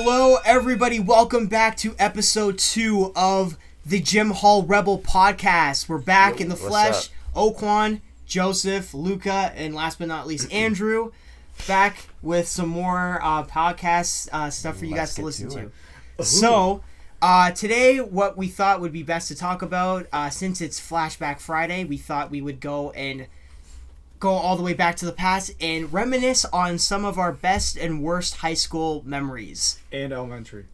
Hello, everybody. Welcome back to episode 2 of the Gym Hall Rebel podcast. We're back in the flesh. Oquan, Joseph, Luca, and last but not least, Andrew. Back with some more podcast stuff for you guys to listen to. So, today, what we thought would be best to talk about, since it's Flashback Friday, we thought we would go all the way back to the past and reminisce on some of our best and worst high school memories. And elementary.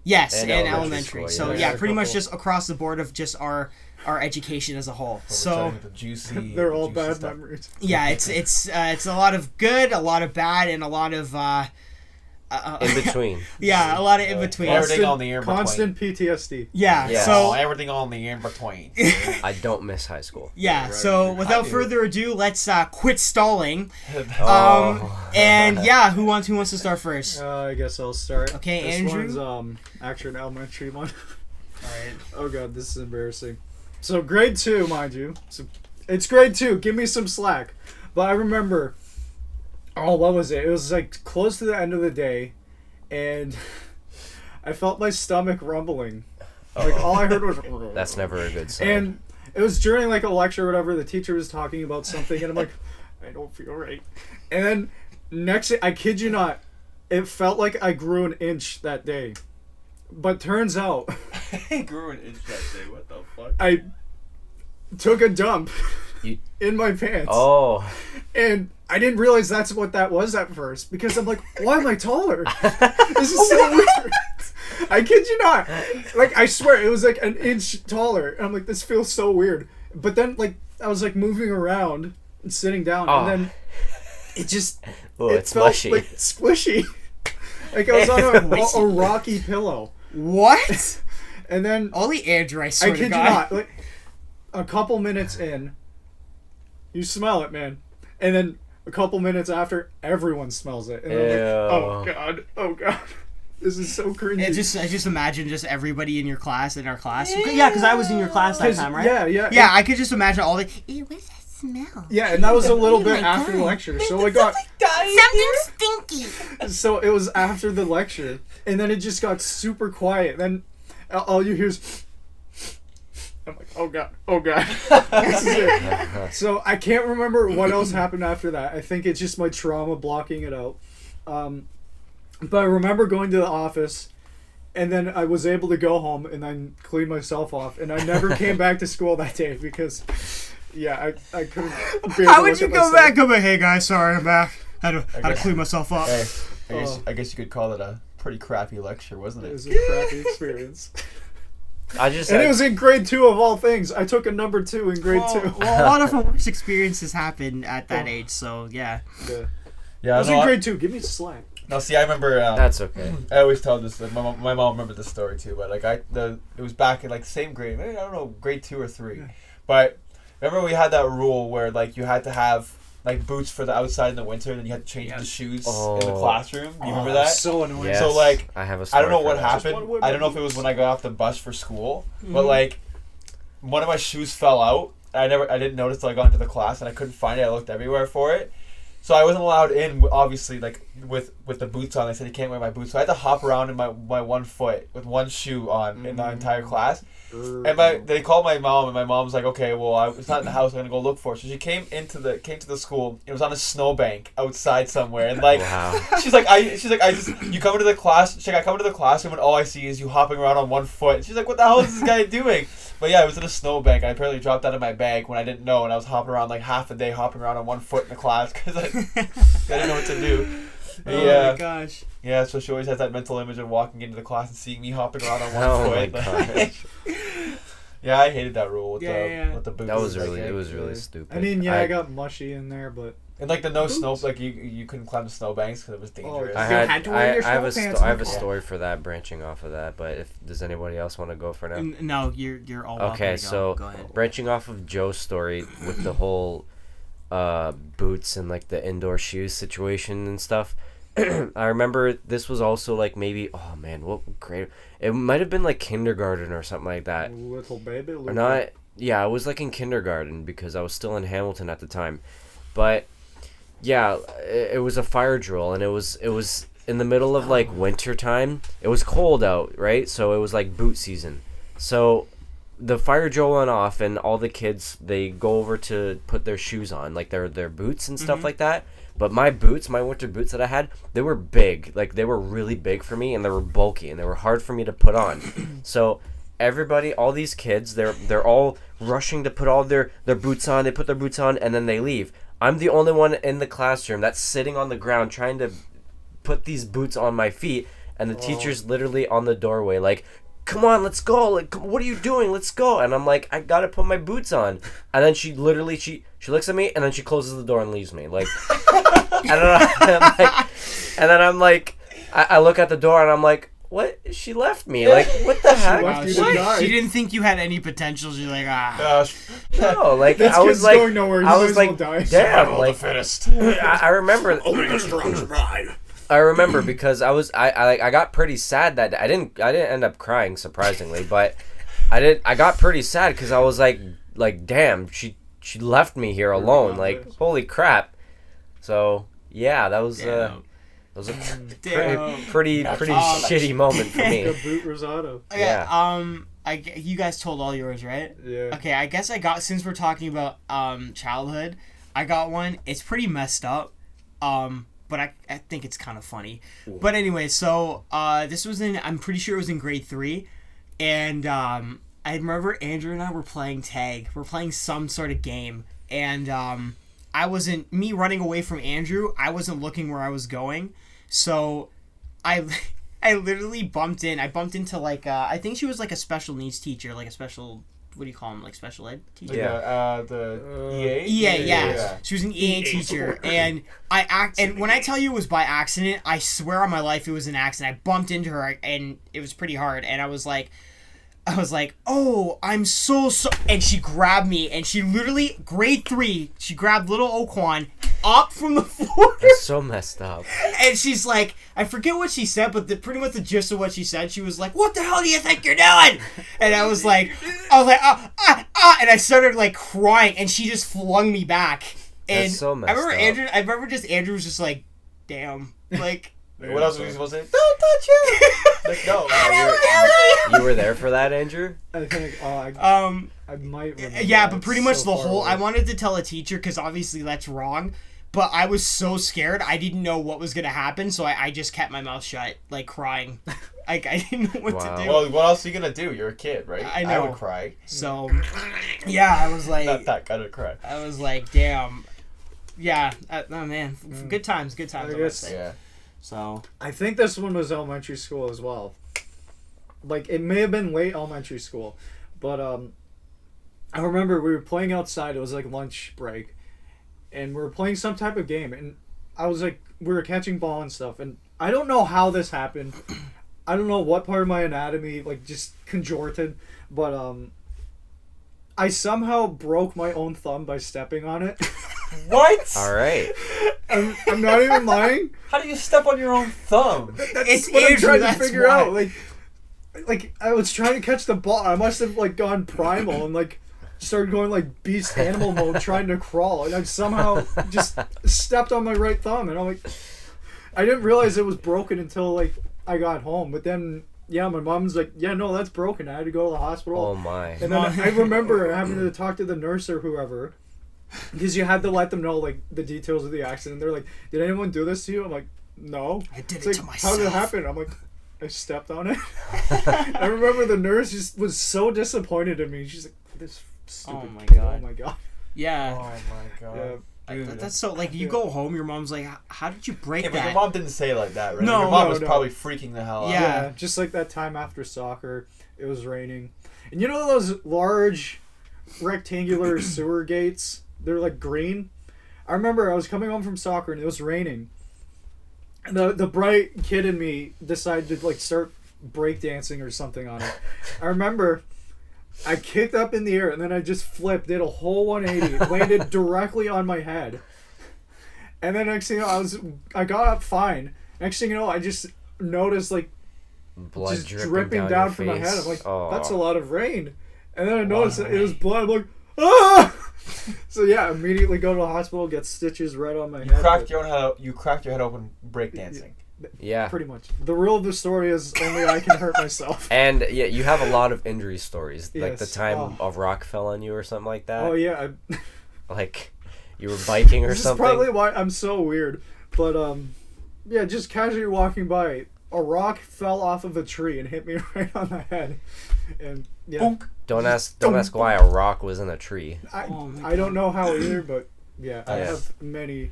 Yes, and elementary. School, so yeah, pretty much just across the board of just our education as a whole. So they're all bad memories. Yeah, it's a lot of good, a lot of bad, and a lot of in between. Yeah, a lot of in between. Everything on the in between. Constant PTSD. Yeah. So everything on the in between. I don't miss high school. Yeah. Right. So without further ado, let's quit stalling. And yeah, who wants to start first? I guess I'll start. Okay, this Andrew. This one's actually an elementary one. All right. Oh god, this is embarrassing. So grade 2, mind you. So it's grade 2. Give me some slack. But I remember. Oh, what was it? It was like close to the end of the day, and I felt my stomach rumbling. Like all I heard was. That's never a good sign. And it was during like a lecture or whatever. The teacher was talking about something, and I'm like, I don't feel right. And then I kid you not, it felt like I grew an inch that day. But turns out, I grew an inch that day. What the fuck? I took a dump in my pants. Oh. And I didn't realize that's what that was at first, because I'm like, why am I taller? This is so weird. I kid you not. Like, I swear, it was like an inch taller. And I'm like, this feels so weird. But then, like, I was like moving around and sitting down, and then it just it felt mushy. Like squishy. Like I was on a rocky pillow. What? And then only Andrew, I swear I kid to you God. not. Like, a couple minutes in, you smell it, man. And then a couple minutes after, everyone smells it. And I'm like, oh god. This is so cringy. I just imagine just everybody in your class, in our class. Yeah, because I was in your class that time, right? Yeah. Yeah, I could just imagine all the, ew, what's that smell? Yeah, and that was a little bit after the lecture. So I got... Something stinky. So it was after the lecture, and then it just got super quiet. Then all you hear is... I'm like, oh god. This is it. So I can't remember what else happened after that. I think it's just my trauma blocking it out. But I remember going to the office, and then I was able to go home and then clean myself off, and I never came back to school that day because, I couldn't. How would you go back? I'm like, hey guys, sorry, I'm back. Had to clean myself up. Hey, I guess you could call it a pretty crappy lecture, wasn't it? It was a crappy experience. It was in grade 2 of all things. I took a number 2 in grade 2. Well, a lot of our worst experiences happen at that age, so yeah. I was in grade 2. Give me slack. No, see, I remember. That's okay. I always tell this. Like, my mom remembered this story too. But like it was back in like the same grade. Maybe, I don't know, grade 2 or 3. Yeah. But remember we had that rule where like you had to have like boots for the outside in the winter, and then you had to change the shoes in the classroom. Do you remember that? So annoying. Yes. So like I have a story I don't know what that. happened. I don't know if it was when I got off the bus for school, but like one of my shoes fell out. I didn't notice till I got into the class, and I couldn't find it. I looked everywhere for it. So I wasn't allowed in, obviously, like, with the boots on. They said you can't wear my boots. So I had to hop around in my one foot with one shoe on in the entire class. And they called my mom, and my mom was like, okay, well, it's not in the house. I'm going to go look for it. So she came to the school. It was on a snowbank outside somewhere. And, like, she's like, you come into the class. She's like, I come into the classroom, and all I see is you hopping around on one foot. She's like, what the hell is this guy doing? But yeah, it was in a snowbank. I apparently dropped out of my bag when I didn't know, and I was hopping around like half a day, hopping around on one foot in the class because I didn't know what to do. Oh my gosh. Yeah, so she always has that mental image of walking into the class and seeing me hopping around on one foot. My gosh. Yeah, I hated that rule with the boots. That was really, it was really stupid. I mean, I got mushy in there, but. And like the no snow, like you couldn't climb the snowbanks because it was dangerous. I have a story for that, branching off of that. But does anybody else want to go for now? No, you're all welcome okay. To go. So go ahead. Branching off of Joe's story with the whole boots and like the indoor shoes situation and stuff. I remember this was also like maybe what grade? It might have been like kindergarten or something like that. Little baby. Or not? Yeah, I was like in kindergarten because I was still in Hamilton at the time, but. Yeah, it was a fire drill, and it was in the middle of like winter time. It was cold out, right? So it was like boot season. So the fire drill went off, and all the kids, they go over to put their shoes on, like their boots and stuff like that. But my winter boots that I had, they were big. Like, they were really big for me, and they were bulky, and they were hard for me to put on. So everybody, all these kids, they're all rushing to put all their boots on. They put their boots on, and then they leave. I'm the only one in the classroom that's sitting on the ground trying to put these boots on my feet, and the teacher's literally on the doorway like, come on, let's go. Like, what are you doing? Let's go. And I'm like, I gotta put my boots on. And then she literally, she looks at me, and then she closes the door and leaves me. Like, and then I'm like, I look at the door, and I'm like, what? She left me. Like, what the heck? She didn't think you had any potential. She's like, No, like, this I was kid's like, going nowhere. He I might was as well like, die. damn, like, I remember. Only the strong survive. I remember because I got pretty sad that I didn't end up crying, surprisingly, but I got pretty sad because I was like damn, she left me here alone, like, holy crap. So yeah, that was a pretty shitty moment for me. The boot risotto. Yeah. You guys told all yours, right? Yeah. Okay, I guess I got, since we're talking about childhood, I got one. It's pretty messed up. But I think it's kind of funny. Ooh. But anyway, so this was I'm pretty sure it was in grade 3. And I remember Andrew and I were playing tag. We're playing some sort of game. And me running away from Andrew, I wasn't looking where I was going. So I literally bumped in. I bumped into like, I think she was like a special needs teacher, like a special, what do you call them, like special ed teacher? Yeah, the EA? Yeah. She was an EA teacher, and and when I tell you it was by accident, I swear on my life it was an accident. I bumped into her, and it was pretty hard, and I was like, oh, I'm so, and she grabbed me, and she literally, grade 3, she grabbed little Oquan up from the floor. That's so messed up. And she's like, I forget what she said, but pretty much the gist of what she said, she was like, what the hell do you think you're doing? And I was like, and I started like crying, and she just flung me back. And that's so messed up. I remember Andrew was just like, damn, like. What else was he supposed to say? Don't touch it! Like, no. You were there for that, Andrew? I think, I might remember. Yeah, but pretty much the whole, I wanted to tell a teacher, because obviously that's wrong, but I was so scared, I didn't know what was going to happen, so I just kept my mouth shut, like, crying. Like, I didn't know what to do. Well, what else are you going to do? You're a kid, right? I know. I would cry. So, yeah, I was like... Not that kind of cry. I was like, damn. Yeah, oh man, good times, I guess. Yeah. So I think this one was elementary school as well. Like, it may have been late elementary school, but I remember we were playing outside. It was like lunch break, and we were playing some type of game, and I was like, we were catching ball and stuff, and I don't know how this happened. I don't know what part of my anatomy like just contorted, but I somehow broke my own thumb by stepping on it. What? All right. I'm not even lying. How do you step on your own thumb? That's what I'm trying to figure out. Like I was trying to catch the ball. I must have like gone primal and like started going like beast animal mode, trying to crawl, and I somehow just stepped on my right thumb, and I'm like, I didn't realize it was broken until like I got home. But then, yeah, my mom's like, yeah, no, that's broken. I had to go to the hospital. Oh my. And then I remember having to talk to the nurse or whoever, because you had to let them know like the details of the accident. They're like, did anyone do this to you? I'm like, no. I did It's it like, to myself. how did it happen? I'm like, I stepped on it. I remember the nurse just was so disappointed in me. She's like, this stupid kid. Oh my god. Yeah. Oh my god. Yeah. That's so, like, you go home, your mom's like, how did you break Yeah, that? but your mom didn't say it like that, right? No, your mom no, was no. probably freaking the hell out. Yeah. Just like that time after soccer, it was raining. And you know those large rectangular sewer gates? They're like green. I remember I was coming home from soccer and it was raining. And the bright kid in me decided to like start breakdancing or something on it. I remember I kicked up in the air and then I just flipped, did a whole 180, landed directly on my head. And then next thing you know, I got up fine. Next thing you know, I just noticed like Blood just dripping down from my head. I'm like, oh. that's a lot of rain. And then I noticed that it was blood. I'm like, ah! So yeah, immediately go to the hospital, get stitches right on my head. You cracked your head open breakdancing. Yeah. Pretty much. The real of the story is only I can hurt myself. And yeah, you have a lot of injury stories, like the Yes. time a rock fell on you or something like that. Oh yeah. Like you were biking or This is something. probably why I'm so weird. But yeah, just casually walking by, a rock fell off of a tree and hit me right on the head, and yeah. Boonk. Don't ask why a rock was in a tree. I don't know how either, but yeah, I Yeah. have many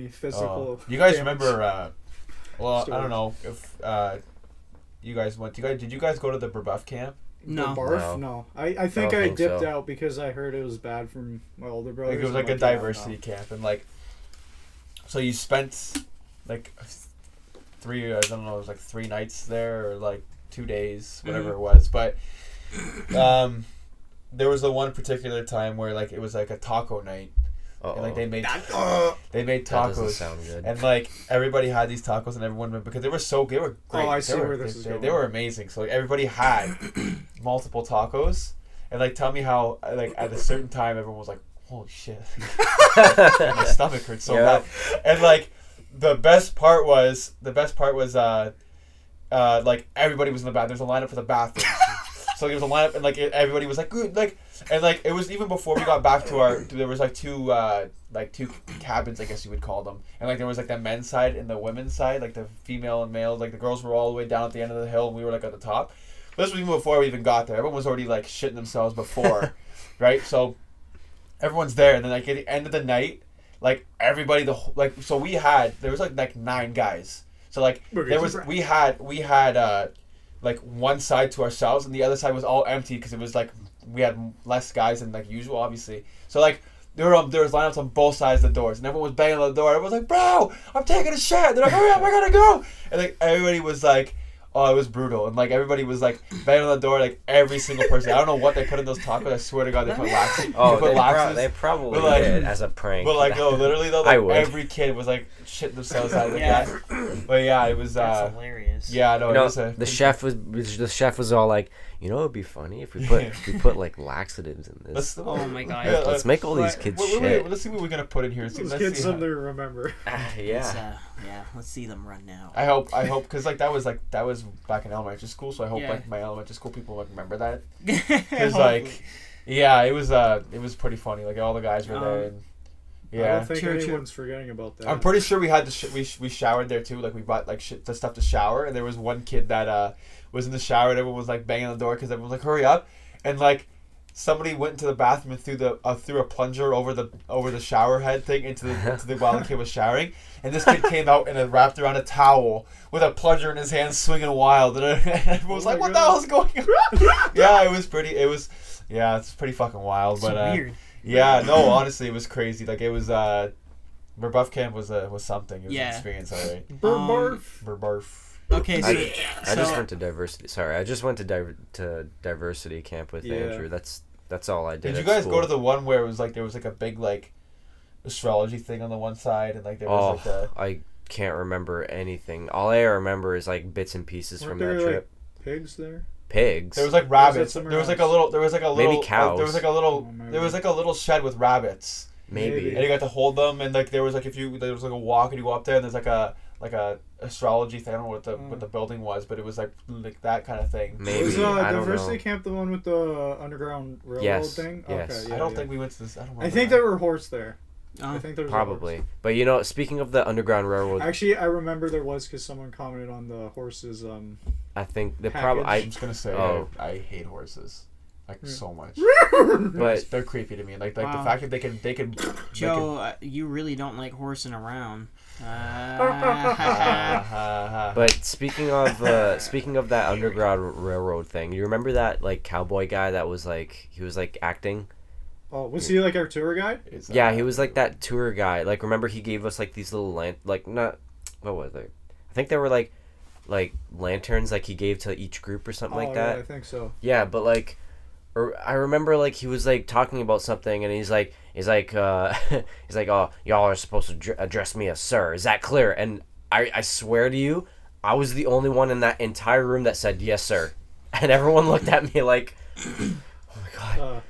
physical. You guys damage. remember? Well, I Stories. don't know if you guys went. Did you guys go to the Brebeuf camp? The No. barf? No. I think I think dipped so. out because I heard it was bad from my older brothers. Like it was I'm like a yeah, diversity camp, and like, so you spent like I don't know, it was like 3 nights there or like 2 days, whatever it was. But there was the one particular time where like it was like a taco night, and like they made That doesn't tacos. sound good. And like everybody had these tacos, and everyone went because they were great. Oh, I see They were- where this is going. They were amazing. So like everybody had multiple tacos, and like tell me how like at a certain time everyone was like, "Holy shit, my stomach hurts so Yeah. bad." And like the best part was like everybody was in the bathroom. There's a lineup for the bathroom. So there was a lineup, and like everybody was like good, like, and like it was even before we got back to our. There was like two cabins, I guess you would call them, and like there was like the men's side and the women's side, like the female and male. Like the girls were all the way down at the end of the hill, and we were like at the top. But this was even before we even got there. Everyone was already like shitting themselves before, right? So everyone's there, and then like at the end of the night, like everybody so there was like 9 guys. So like we had like one side to ourselves, and the other side was all empty because it was like we had less guys than like usual, obviously. So like there was lineups on both sides of the doors, and everyone was banging on the door. Everyone was like, "Bro, I'm taking a shit." They're like, "Hurry up, I gotta go!" And like everybody was like, "Oh, it was brutal," and like everybody was like banging on the door, like every single person. I don't know what they put in those tacos. I swear to God, they put laxatives. Oh, put laxatives. they probably But, like- did as a prank. But like no, literally though, I like would. every kid was like shitting themselves out of Yeah. that. But yeah, it was. That's hilarious. Yeah, no, You it know, was a, the chef was all like, you know, it'd be funny if we put like laxatives in this. Oh my god. Yeah, Let's make all these kids wait, shit. let's see what we're gonna put in here. Those Let's kids see something how- to remember. Yeah. Let's see them run now. I hope, because like that was back in elementary school, so I hope Yeah. like my elementary school people like remember that, because like, yeah, it was pretty funny. Like all the guys were there, and I yeah, don't think True. anyone's forgetting about that. I'm pretty sure we had we showered there too. Like we bought like the stuff to shower, and there was one kid that was in the shower, and everyone was like banging on the door because everyone was like, "Hurry up!" And like somebody went into the bathroom and threw a plunger over the shower head thing into the while the kid was showering, and this kid came out and it wrapped around a towel with a plunger in his hand, swinging wild, and everyone was Oh like, my "What the God. hell's going on?" Yeah, it's pretty fucking wild, So but weird. yeah, no, honestly, it was crazy. Like it was Brebeuf camp was something. It was Yeah. an experience, alright. Barf. Brebeuf. Okay, so, I just went to diversity. Sorry, I just went to diversity camp with Yeah. Andrew. That's all I did. Did you at guys school. go to the one where it was like there was like a big like astrology thing on the one side, and like there was like a I can't remember anything. All I remember is like bits and pieces Weren't from there, that like, trip. pigs there? Pigs. there was like rabbits. somewhere There was like a else? little. There was like a little. Maybe cows. There was like a little. Oh, maybe. There was like a little shed with rabbits, maybe. and you got to hold them, and like there was like there was like a walk, and you go up there, and there's like a astrology thing. I don't know what the building was, but it was like that kind of thing. Maybe. Was I don't diversity know. camp the one with the underground railroad Yes, thing? yes. Okay, I don't yeah. think we went to this. I don't. I remember think that. there were horse there. I think there was a Probably. horse. But you know, speaking of the Underground Railroad, Actually, I remember there was because someone commented on the horses. I think the Package. problem. I'm just gonna say Oh. I hate horses like so much. But They're creepy to me. Like the Wow. fact that they can Joe, you really don't like horsing around. But speaking of that Underground Railroad thing, you remember that like cowboy guy that was like he was like acting? Oh, was he like our tour guide? It's, Yeah, he was like that tour guy. Like remember he gave us like these little what was it? I think they were like lanterns like he gave to each group or something like that. Yeah, I think so. Yeah, but like, I remember like he was like talking about something, and he's like, he's like, oh, y'all are supposed to address me as sir. Is that clear? And I swear to you, I was the only one in that entire room that said yes, sir, and everyone looked at me like, oh my god.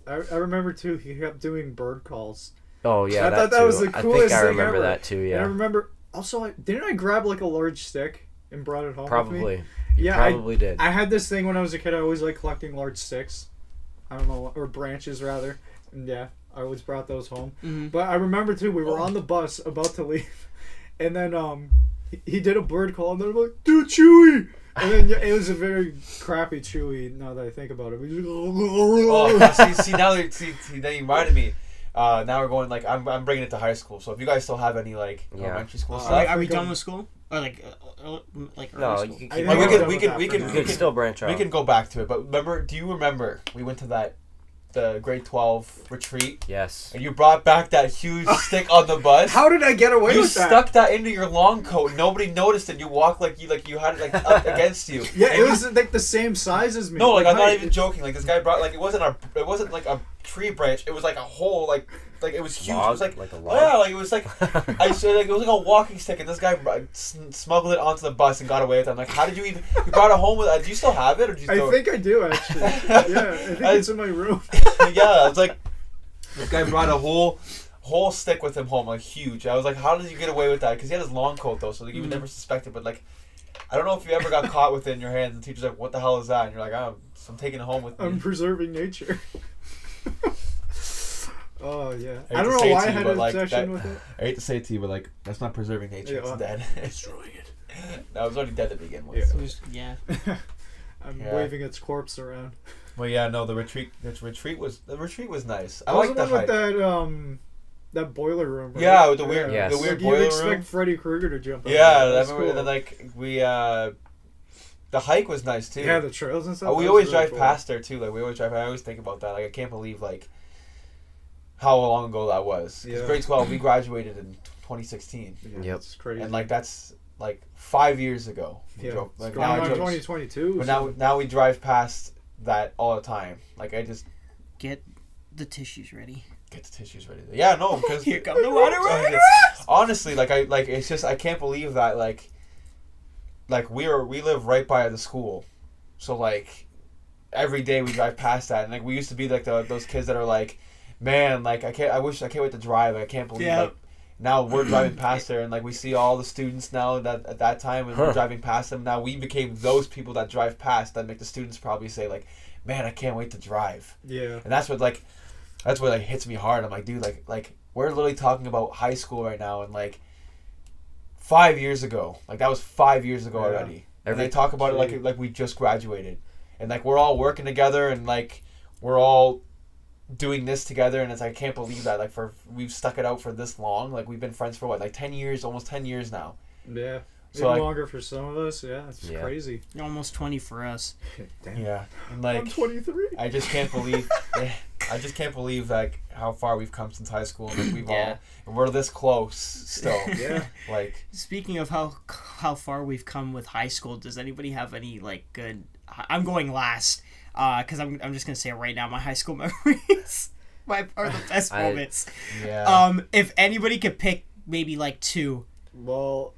I remember too. He kept doing bird calls. Oh yeah, I thought that too. was the I coolest think I thing remember ever. that too. And I Yeah. remember Also, didn't I grab like a large stick and brought it home with me? Probably. Yeah, Probably did. I had this thing when I was a kid. I always like collecting large sticks. I don't know, or branches rather. And yeah, I always brought those home. Mm-hmm. But I remember too, we were on the bus about to leave, and then he did a bird call, and then I'm like, dude, Chewy. And then it was a very crappy Chewy. Now that I think about it, we just now you reminded me. Now we're going like I'm bringing it to high school. So if you guys still have any like elementary school stuff, are we done with school or like no, school? you can keep we can still branch out. We can go back to it, but do you remember we went to the grade 12 retreat? Yes. And you brought back that huge stick on the bus. How did I get away you with that? You stuck that into your long coat. Nobody noticed it. You walked like you had it like up against you. Yeah, it was like the same size as me. No, like I'm not even joking. Like this guy brought like it wasn't like a tree branch. It was like a whole like it was huge. Log? It was like a log? Yeah, like it was like it was like a walking stick, and this guy smuggled it onto the bus and got away with it. I'm like, how did you brought it home with it? Do you still have it, or do you still? I think I do actually. Yeah, I think it's in my room. Yeah, it's like this guy brought a whole stick with him home, like huge. I was like, how did you get away with that? Because he had his long coat though, so like, you would never suspect it. But like, I don't know if you ever got caught with it in your hands, and the teacher's like, what the hell is that? And you're like, I'm taking it home with me. I'm preserving nature. Oh yeah, I I don't know why I had an obsession with it. I hate to say it to you, but like that's not preserving nature. Yeah, it's dead. Destroying it. No, it was already dead to begin with. Yeah. I'm waving its corpse around. Well, yeah, no, the retreat was nice. I like like the the one hike. with that boiler room. Right? Yeah, with the weird, Yes. the weird Like, boiler you'd expect room. Freddy Krueger to jump. Yeah, I That's remember. cool. And then like we, the hike was nice too. Yeah, the trails and stuff. We that always was really drive cool. past there too. Like we always drive. I always think about that. Like I can't believe like how long ago that was. Because Yeah. grade 12, we graduated in 2016, Yeah, Yep. it's crazy. and like that's like 5 years ago. We yeah, drove, it's like, going now I on drove- 2022. But so- now we drive past that all the time. Like I just Get the tissues ready. get the tissues ready. Yeah, no, because Here come the water. honestly, like it's just I can't believe that like we live right by the school, so like every day we drive past that, and like we used to be like those kids that are like, man, like I can't wait to drive. I can't believe Yeah. like now we're driving past there, and like we see all the students now that at that time and we're driving past them. Now we became those people that drive past that make the students probably say like, man, I can't wait to drive. Yeah. And that's what hits me hard. I'm like, dude, like we're literally talking about high school right now, and like 5 years ago, like that was 5 years ago Yeah. already. And they talk about it like we just graduated, and like we're all working together, and like we're all doing this together, and it's like, I can't believe that we've stuck it out for this long. Like we've been friends for what, like 10 years, almost 10 years now. Yeah. So, Even like- longer for some of us. Yeah, it's Yeah. crazy. Almost 20 for us. Damn. Yeah, and I'm like 23. I just can't believe, like how far we've come since high school, and like, we've all, and we're this close still. Yeah. Like, Speaking of how far we've come with high school, does anybody have any like good? I'm going last, because I'm just gonna say it right now. My high school memories are the best moments. yeah. If anybody could pick maybe like two. Well,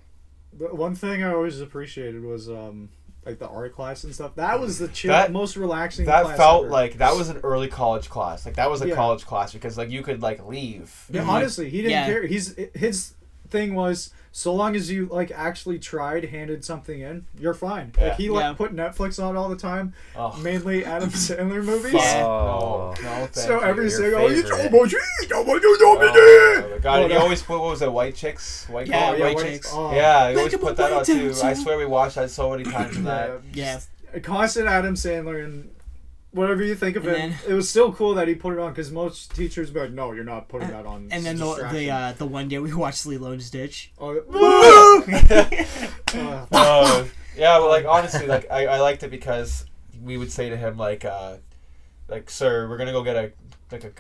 the one thing I always appreciated was like the art class and stuff. That was the most relaxing. That class felt ever. like that was an early college class. Like that was a Yeah. college class because like you could like leave. Yeah, And, like, honestly, he didn't care. His thing was, so long as you like actually handed something in, you're fine. Yeah. Like he put Netflix on all the time, oh, mainly Adam Sandler movies. Yeah. Oh. no, thank So you. every Your single favorite. Oh, God, Well, he always put, what was it, White Chicks? White Yeah, Collar? White what- Chicks. oh. Yeah, he always Make 'em put that a on white too. chicks, I yeah. swear we watched that so many times in that. Yeah. A constant Adam Sandler, and whatever you think of And him, then- it was still cool that he put it on, because most teachers would be like, no, you're not putting that on. And then It's a distraction." the one day we watched Lilo and Stitch. Oh, Yeah, but like honestly, like I liked it because we would say to him like sir, we're gonna go get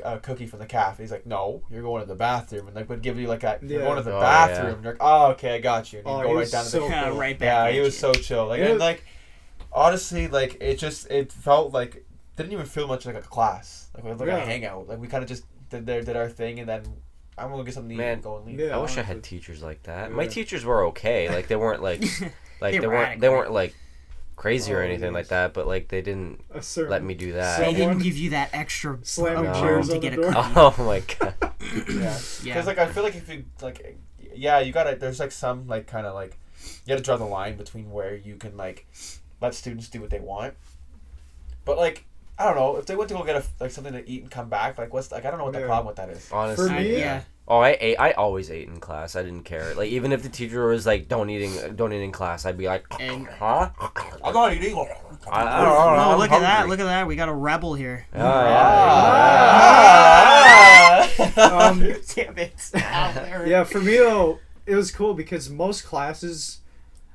a cookie from the cafe. He's like, no, you're going to the bathroom, and like would give you like a you're Yeah. going to the Oh, bathroom. yeah. And you're like, oh, okay, I got you. And you Oh, go he right was down to so the Kind of cool. right back. yeah. at He was you. so chill. Like Yeah. and like honestly, like it felt like didn't even feel much like a class. Like it was like a Yeah. hangout. Like we kind of just did our thing, and then I'm gonna get something to eat Man, and go and leave. Yeah. I wish I had honestly. teachers like that. Yeah. My teachers were okay. Like they weren't like They they weren't like crazy or Oh, anything like yes. that. But like they didn't a certain let me do that. They Someone didn't give you that extra slamming No. chairs to on get the a door. cookie. Oh my god. Yeah. Yeah. Because like I feel like if you like, yeah, you gotta. There's like some like kind of like, you gotta draw the line between where you can like let students do what they want, but like I don't know if they went to go get like something to eat and come back. Like what's like I don't know what the problem with that is. Honestly, For me, yeah. Oh, I always ate in class. I didn't care. Like even if the teacher was like, "Don't eat in class," I'd be like, And- "Huh? I'm not eating. I don't know. Oh, I'm look at that! hungry." Look at that! We got a rebel here. Yeah, Damn it! Yeah, for me though, it was cool because most classes,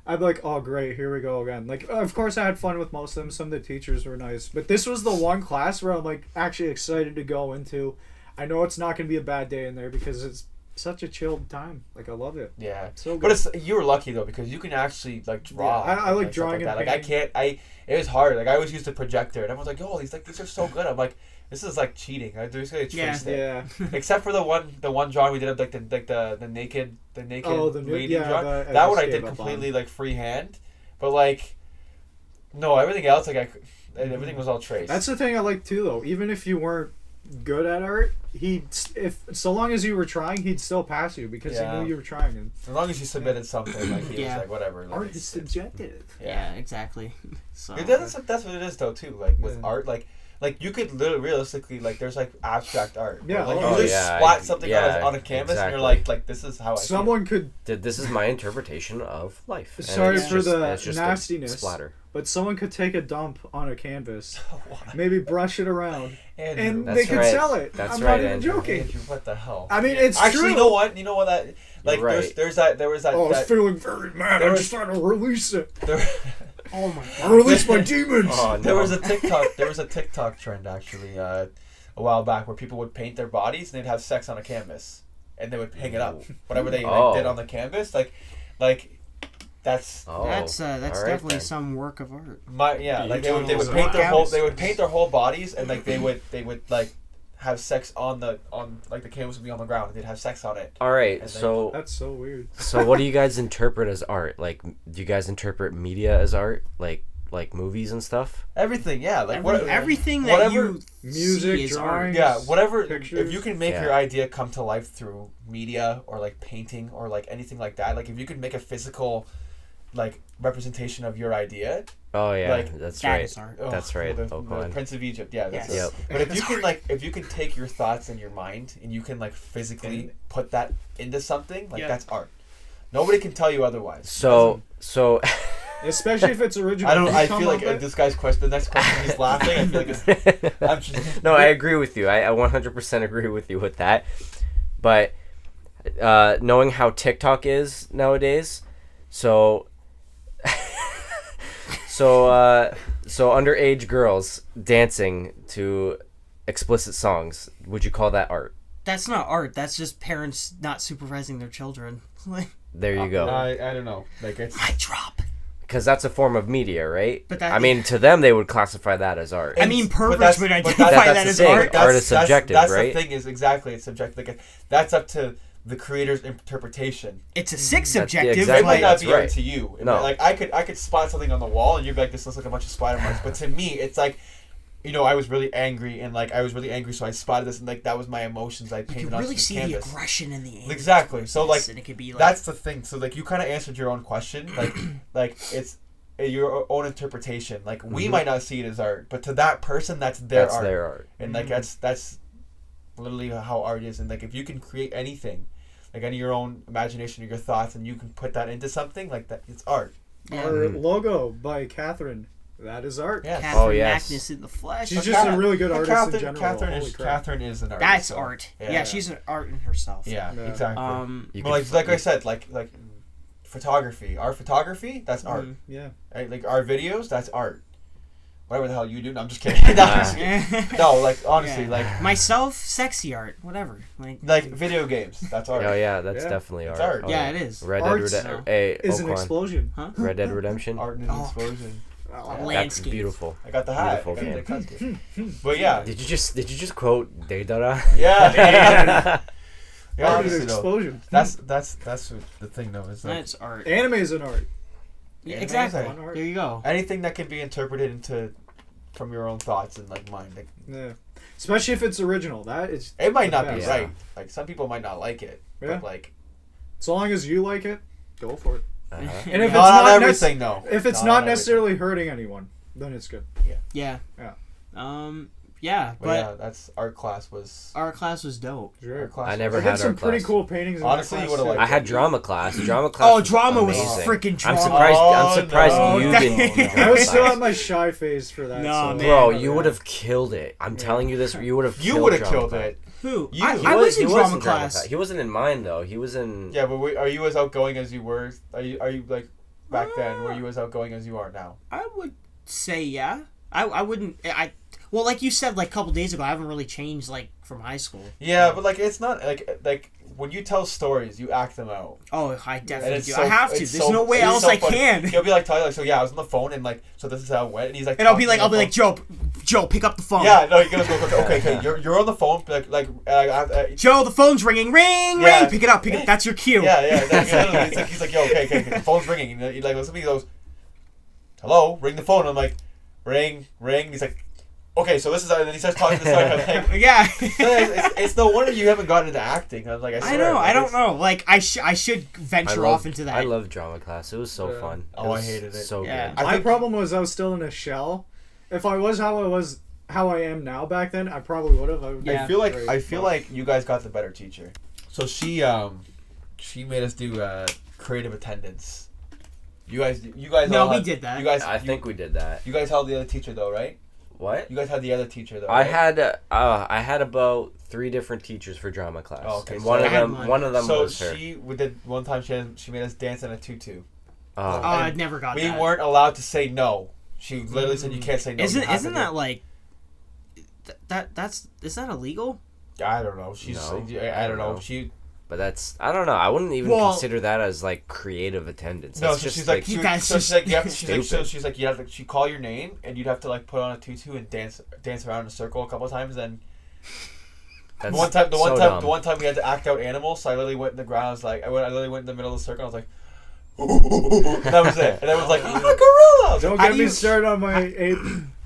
I'd be like, oh great, here we go again. Like, of course I had fun with most of them. Some of the teachers were nice, but this was the one class where I'm like actually excited to go into. I know it's not gonna be a bad day in there because it's such a chilled time. Like I love it. Yeah, So good. but it's you were lucky though because you can actually like draw. Yeah, I like and stuff drawing like that. and Like I can't. It was hard. Like I always used the projector, and everyone's like, "Oh, these are so good." I'm like, "This is like cheating." I just gonna trace it. Yeah. Except for the one drawing we did of like the naked lady yeah, drawing. I That one just I gave did up completely like freehand, but like, no, everything else everything was all traced. That's the thing I like too, though. Even if you weren't good at art, so long as you were trying, he'd still pass you because Yeah. he knew you were trying. And as long as you submitted something, like he Yeah. was like whatever. Like, art is subjective. Yeah, exactly. So That's what it is though too. Like with Yeah. art, like you could literally realistically like there's like abstract art. Yeah, Like oh, you just yeah, splat something yeah, on a canvas and you're exactly. like this is how I feel. Someone could, This is my interpretation of life. And Sorry it's for just- the it's just a nastiness. splatter. but someone could take a dump on a canvas, maybe brush it around, Andrew, and That's they could right. sell it. That's I'm right, not even Andrew. joking. Andrew, what the hell? I mean, it's Actually, true. you know what? that like You're right. there was that Oh, I was that, feeling very mad. there I'm was- just trying to release it. there, Oh my I god. release my demons. Oh, there no. was a TikTok trend actually a while back where people would paint their bodies and they'd have sex on a canvas and they would hang it up whatever they Oh. did on the canvas like that's Oh, That's all right definitely then. some work of art. like they would Beautiful. paint their whole Canvas. they would paint their whole bodies and like they would like have sex on like the canvas would be on the ground and they'd have sex on it. All right, And so That's so weird. so what do you guys interpret as art? Like, do you guys interpret media as art, like movies and stuff? Everything, yeah, like what Everything that whatever- you Music, see is art. drawing. yeah, whatever. Pictures. If you can make Yeah. your idea come to life through media or like painting or like anything like that, like if you could make a physical, like representation of your idea, Oh yeah, Like, that's That right. is art. That's right, The Oakland. Prince of Egypt, yeah, that's Yes. it. Yep. But if you That's can art. like, if you can take your thoughts in your mind and you can like physically put that into something, like Yeah. that's art. Nobody can tell you otherwise. So Especially if it's original. I don't. You I come feel like up with- this guy's question. The next question, he's laughing. I feel like it's. I'm just, no, I agree with you. I 100% agree with you with that. But knowing how TikTok is nowadays, so underage girls dancing to explicit songs, would you call that art? That's not art. That's just parents not supervising their children. Like, There you go. I don't know. Like it's. I drop. Because that's a form of media, right? But that- I mean, to them, they would classify that as art. I mean, But perverts that's- would but identify that's that the as thing. art. Art is subjective, that's right? the thing is exactly it's subjective. Like that's up to the creator's interpretation. It's a sick That's- subjective. exactly. It might not That's be art right. to you. It No. might- like I could spot something on the wall and you'd be like, this looks like a bunch of spider marks. But to me, it's like, you know, I was really angry and like I was really angry, so I spotted this and like that was my emotions. I You painted can onto really the see canvas. the aggression in the anger. Exactly. So like and it could be like that's the thing. So like you kind of answered your own question. Like it's your own interpretation. Like we Mhm. might not see it as art, but to that person, that's their That's art. their art. And like that's literally how art is. And like if you can create anything, like any of your own imagination or your thoughts, and you can put that into something like that, it's art. yeah. Our Mhm. logo by Catherine. That is art. Yeah. Catherine Oh, yes. Magnus in the flesh. She's just a really good artist in general. Catherine Holy is crap. Catherine is an artist. That's so, art. Yeah. Yeah, she's an art in herself. Yeah, Yeah. exactly. You But could like I said, like photography, our photography, that's art. Mhm. Yeah. Right? Like our videos, that's art. Whatever the hell you do, no, I'm just kidding. No, I'm just kidding. No, like honestly, Yeah. like Myself, sexy art, whatever. Like video games, that's art. Oh yeah, that's Yeah. definitely It's art. art. Oh, yeah, it is. Red Dead Art's Redemption. Hey, Is an Oakland. explosion. Huh? Red Dead Redemption. Art and an Oh. explosion. That's Landscape. beautiful. I got the hat. Beautiful. I got the custom. But yeah, Did you just quote Deidara? yeah. Yeah, Art is an honestly though, explosion. that's the thing though. Is like That's art. Anime is an art. Yeah, Anime is exactly. art. Art. There you go. anything that can be interpreted into from your own thoughts and like mind. Like, Yeah. Especially if it's original. That is. it might the not be best. right. Like some people might not like it. Yeah. But like, So long as you like it, go for it. Uh-huh. And if it's not not everything, no. if it's not necessarily hurting anyone, then it's good. Yeah. Yeah. Yeah, But but yeah, that's art class was. our class was dope. Sure. Art class I was- never I had did some art pretty class. cool paintings. in Honestly, that you class, would've too. liked I had drama class. Drama class. Oh, was drama was amazing. freaking drama. I'm surprised Oh, you no. didn't. do I drama was still class. at my shy phase for that. No, so. man. Bro, you would have killed it. I'm telling you this. You would have. You would have drama killed class. it. Who? You. I He was in he drama in class. He wasn't in mine though. He was in. Yeah, but are you as outgoing as you were? Are you like back then? Were you as outgoing as you are now? I would say yeah. I wouldn't. Well, like you said, like a couple days ago, I haven't really changed like from high school. Yeah, but like it's not like when you tell stories, you act them out. Oh, I And definitely it's do. so- I have to. it's There's so- no way it's else so I funny. can. He'll be like, Tyler, so yeah, I was on the phone and like, so this is how it went, and he's like, And I'll be like, talking on the Joe, pick up the phone. phone. Yeah, no, he goes, okay, you're on the phone, Joe, the phone's ringing. Ring. Pick it up. That's your cue. yeah. He's like, yo, okay, the phone's ringing. And he like looks at me, he goes, hello, ring the phone. I'm like, ring. He's like, okay, so this is, and then he starts talking to the story. I'm like, Yeah. it's no wonder you haven't gotten into acting. I'm like, I swear. know. like, I don't it's- know. Like I should venture off into that. I love drama class. It was so Yeah. fun. Oh, I was hated it. So Yeah. good. I My think- problem was I was still in a shell. If I was how I am now back then, I probably would have. Yeah. I feel like you guys got the better teacher. So she made us do creative attendance. You guys No, all we had- did that. You guys I think we did that. you guys held the other teacher though, right? What? You guys had the other teacher though. I right? had about 3 different teachers for drama class. Oh, okay, And so one I of had them one. one of them So was her. we did one time. She made us dance in a tutu. Oh, Oh, I never got We that. weren't allowed to say no. She literally said you can't say no. you have to Isn't do that it." like is that illegal? I don't know. She's No, I don't know. no. She but that's I don't know. I wouldn't even Well- consider that as like creative attendance. no. That's So just she's like, like she, That's so she's like, you have to, she's like, so stupid. she's like, you have to. She call your name and you'd have to like put on a tutu and dance around in a circle a couple of times. Then that's the one time dumb. the one time we had to act out animals. So I literally went in the ground. I was like, I literally went in the middle of the circle. I was like, and that was it. And I was like, I'm a gorilla. I was Don't How get do me you- started on my ape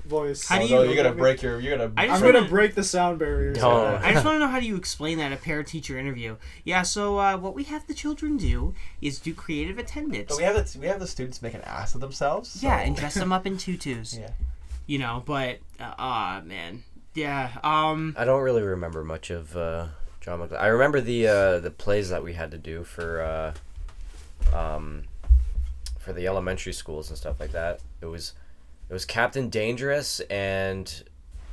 voice. How do like, oh, you- no, you're gonna break your. You're gonna. I just I'm wanna- gonna break the sound barriers. Don't. I just want to know how do you explain that at a parent-teacher interview? Yeah, so what we have the children do is do creative attendance. But we have the students make an ass of themselves. So. Yeah, and dress them up in tutus. Yeah. You know, but man, yeah. I don't really remember much of drama class. I remember the plays that we had to do for the elementary schools and stuff like that. It was Captain Dangerous, and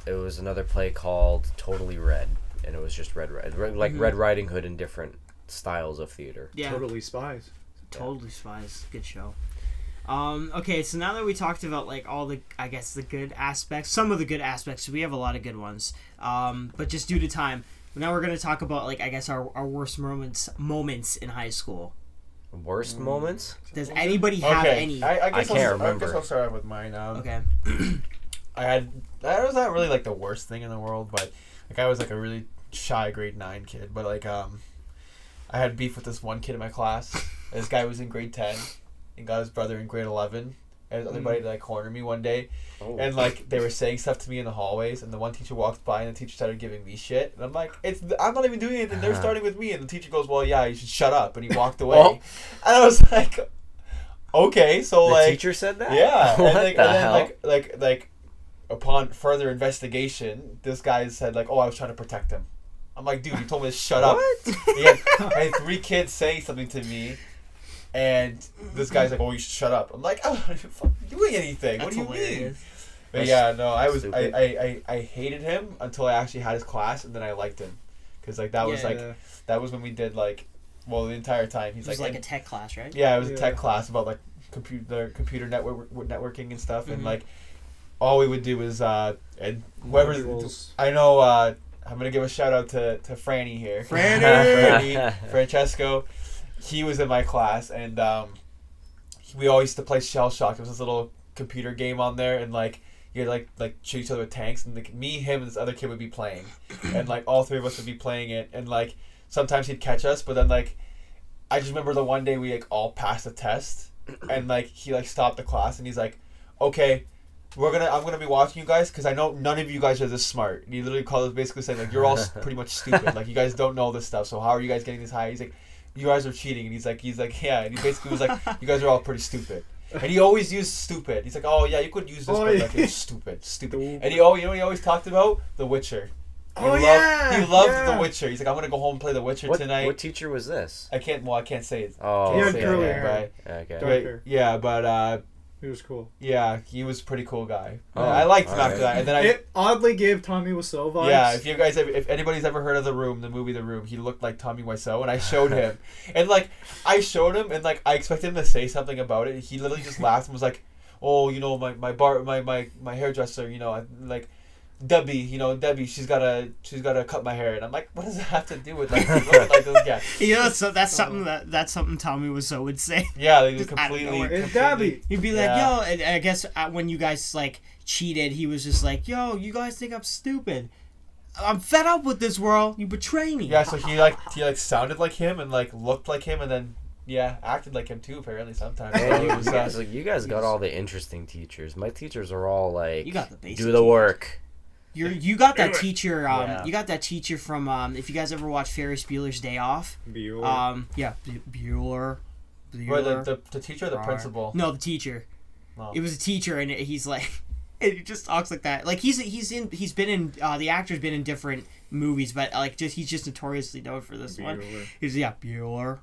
it was another play called Totally Red, and it was just Red Riding Hood in different styles of theater. Yeah, Totally Spies. Totally Spies. Good show. Okay, so now that we talked about like all the, I guess the good aspects, some of the good aspects, we have a lot of good ones. But just due to time, now we're gonna talk about like I guess our worst moments in high school. Worst moments? Does anybody have Okay. any? I guess can't I remember. guess I'll start out with mine. Okay. That was not really like the worst thing in the world, but like I was like a really shy grade 9 kid, but like I had beef with this one kid in my class. This guy was in grade 10 and got his brother in grade 11. And his other buddy like cornered me one day, and like they were saying stuff to me in the hallways, and the one teacher walked by and the teacher started giving me shit, and I'm like, I'm not even doing anything. They're starting with me, and the teacher goes, well, yeah, you should shut up, and he walked away, Oh. and I was like, okay, so The like teacher said that? yeah, What and, like, the and then hell? like upon further investigation, this guy said like, oh, I was trying to protect him. I'm like, dude, you told me to shut up. I had 3 kids saying something to me, and this guy's like, oh, you should shut up. I'm like, I'm not even fucking doing anything. That's what do you mean? hilarious. But That's yeah, no, stupid. I hated him until I actually had his class, and then I liked him, because like that was Yeah. like that was when we did like, well, the entire time he's It was like a and- tech class, right? yeah, it was a tech Yeah. clath about like computer networking and stuff, and Mhm. like all we would do was and whoever Modules. I know I'm gonna give a shout out to Franny here, Franny! Francesco. He was in my class, and we all used to play Shell Shock. There was this little computer game on there, and like you had like shoot each other with tanks, and like, me, him, and this other kid would be playing, and like all 3 of us would be playing it, and like sometimes he'd catch us, but then like I just remember the one day we like all passed the test, and like he like stopped the class, and he's like, okay, I'm gonna be watching you guys because I know none of you guys are this smart. And he literally called us basically saying like, you're all pretty much stupid. Like you guys don't know this stuff. So how are you guys getting this high? He's like, you guys are cheating. And he's like, yeah. And he basically was like, you guys are all pretty stupid. And he always used stupid. He's like, oh yeah, you could use this, but like it's stupid. And you know what he always talked about? The Witcher. He loved The Witcher. He's like, I'm gonna go home and play The Witcher tonight. What teacher was this? I can't say it. Oh, he had okay. curly hair. Okay. Yeah, but he was cool. yeah, he was a pretty cool guy. Oh, I liked him all after right. that. And then It oddly gave Tommy Wiseau vibes. yeah, if anybody's ever heard of The Room, the movie The Room, he looked like Tommy Wiseau, and I showed him, and like I showed him, and like I expected him to say something about it. He literally just laughed and was like, "Oh, you know, my hairdresser, you know, like Debbie, she's gotta cut my hair," and I'm like, what does that have to do with like looking like this guy? Yeah, so that's something that's something Tommy Wiseau would say. Yeah, they Just out of nowhere. It's Debbie. He'd be like, yo, and I guess when you guys like cheated, he was just like, yo, you guys think I'm stupid. I'm fed up with this world. You betray me. Yeah, so he sounded like him and like looked like him and then acted like him too apparently sometimes. Man, you guys got all the interesting teachers. My teachers are all like, You got the basic do the work. You got that teacher. You got that teacher from. If you guys ever watch Ferris Bueller's Day Off. Bueller. Yeah, Bueller. Or the teacher or the principal? No, the teacher. Oh. It was a teacher, and he's like, and he just talks like that. Like he's been in the actor's been in different movies, but like he's just notoriously known for this one. He's Bueller.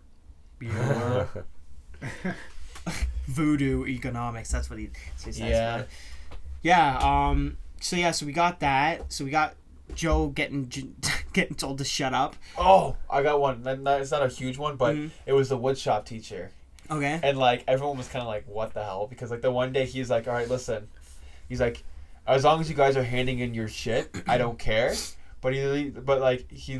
Voodoo economics. That's what he says. Yeah. Yeah. So we got that. So we got Joe getting told to shut up. Oh, I got one. It's not a huge one, but it was the woodshop teacher. Okay. And like everyone was kind of like, what the hell? Because like the one day he's like, all right, listen. He's like, as long as you guys are handing in your shit, I don't care. But he's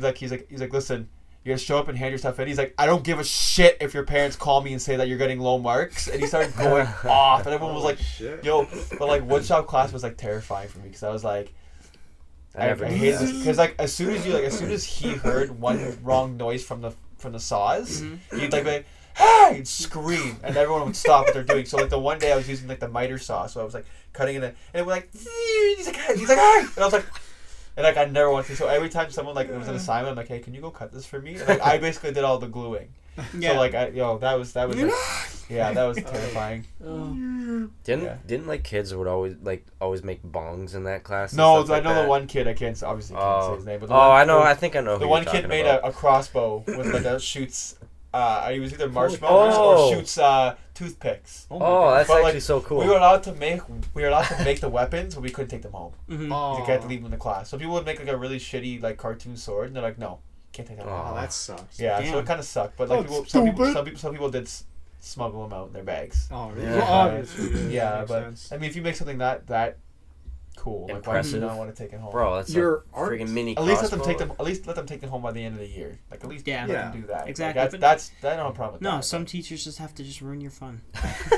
like, listen. You guys show up and hand your stuff in. He's like, I don't give a shit if your parents call me and say that you're getting low marks. And he started going off. And everyone was like, yo. But like woodshop class was like terrifying for me because I was like, I hate this. Because like as soon as he heard one wrong noise from the saws, he'd like be like, hey, he'd scream, and everyone would stop what they're doing. So like the one day I was using like the miter saw, so I was like cutting it, and it was like, he's like, hey, and I was like. And like I never wanted to. So every time someone like it was an assignment, I'm like, hey, can you go cut this for me? And, like I basically did all the gluing. Yeah. So like that was like, that was terrifying. Didn't like kids would always make bongs in that class? No, I know the one kid. I can't obviously say his name. But I think I know. The one kid made a crossbow with like shoots. He was either marshmallows or shoots toothpicks. That's actually so cool. We were allowed to make the weapons, but we couldn't take them home. Mm-hmm. You had to leave them in the class. So people would make like a really shitty like cartoon sword, and they're like, no, can't take that home. Oh, that sucks. Yeah, Damn. so it kind of sucked. But like some people did smuggle them out in their bags. Oh, really? Yeah. Well, obviously. Yeah, but I mean, if you make something that cool, like why do you not want to take it home? Bro, that's your a freaking mini. At least let them take them. At least let them take them home by the end of the year. Like at least let them do that. Exactly. Like, that I don't have a problem with that. No, some teachers just have to just ruin your fun.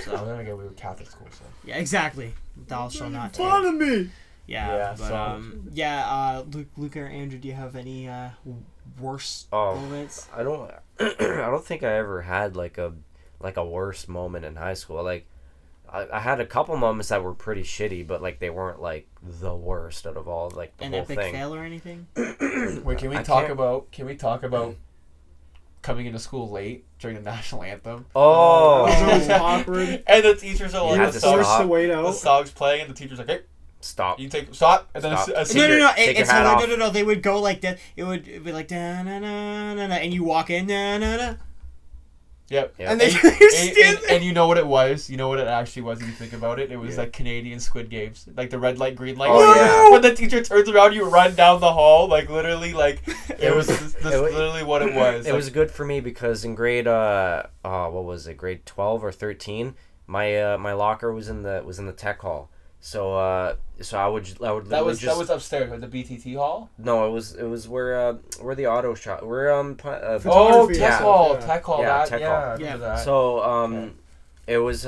So then again, we were Catholic school, so. Yeah, exactly. Thou shall not take. Fun of me. Yeah, but Luca or Andrew, do you have any worst moments? I don't think I ever had like a worst moment in high school. Like I had a couple moments that were pretty shitty, but like they weren't like the worst out of all like the An whole epic thing. fail or anything? Wait, can we talk about coming into school late during the national anthem? Oh, That was awkward. And the teachers are like, Forced to wait out. the song's playing, and the teacher's like, hey, stop. you stop, and then Stop. No. They would go like that. It would be like da na na na na, and you walk in na na na. Yep. And then you stand there. And you know what it was? You know what it actually was if you think about it? It was like Canadian Squid Games. Like the red light, green light. Oh, yeah. When the teacher turns around, you run down the hall. Like literally, like it was literally what it was. It was good for me because in grade grade 12 or 13, my locker was in the tech hall. So I would that was upstairs at the BTT hall. No, it was where the auto shop Tech hall. Yeah. So it was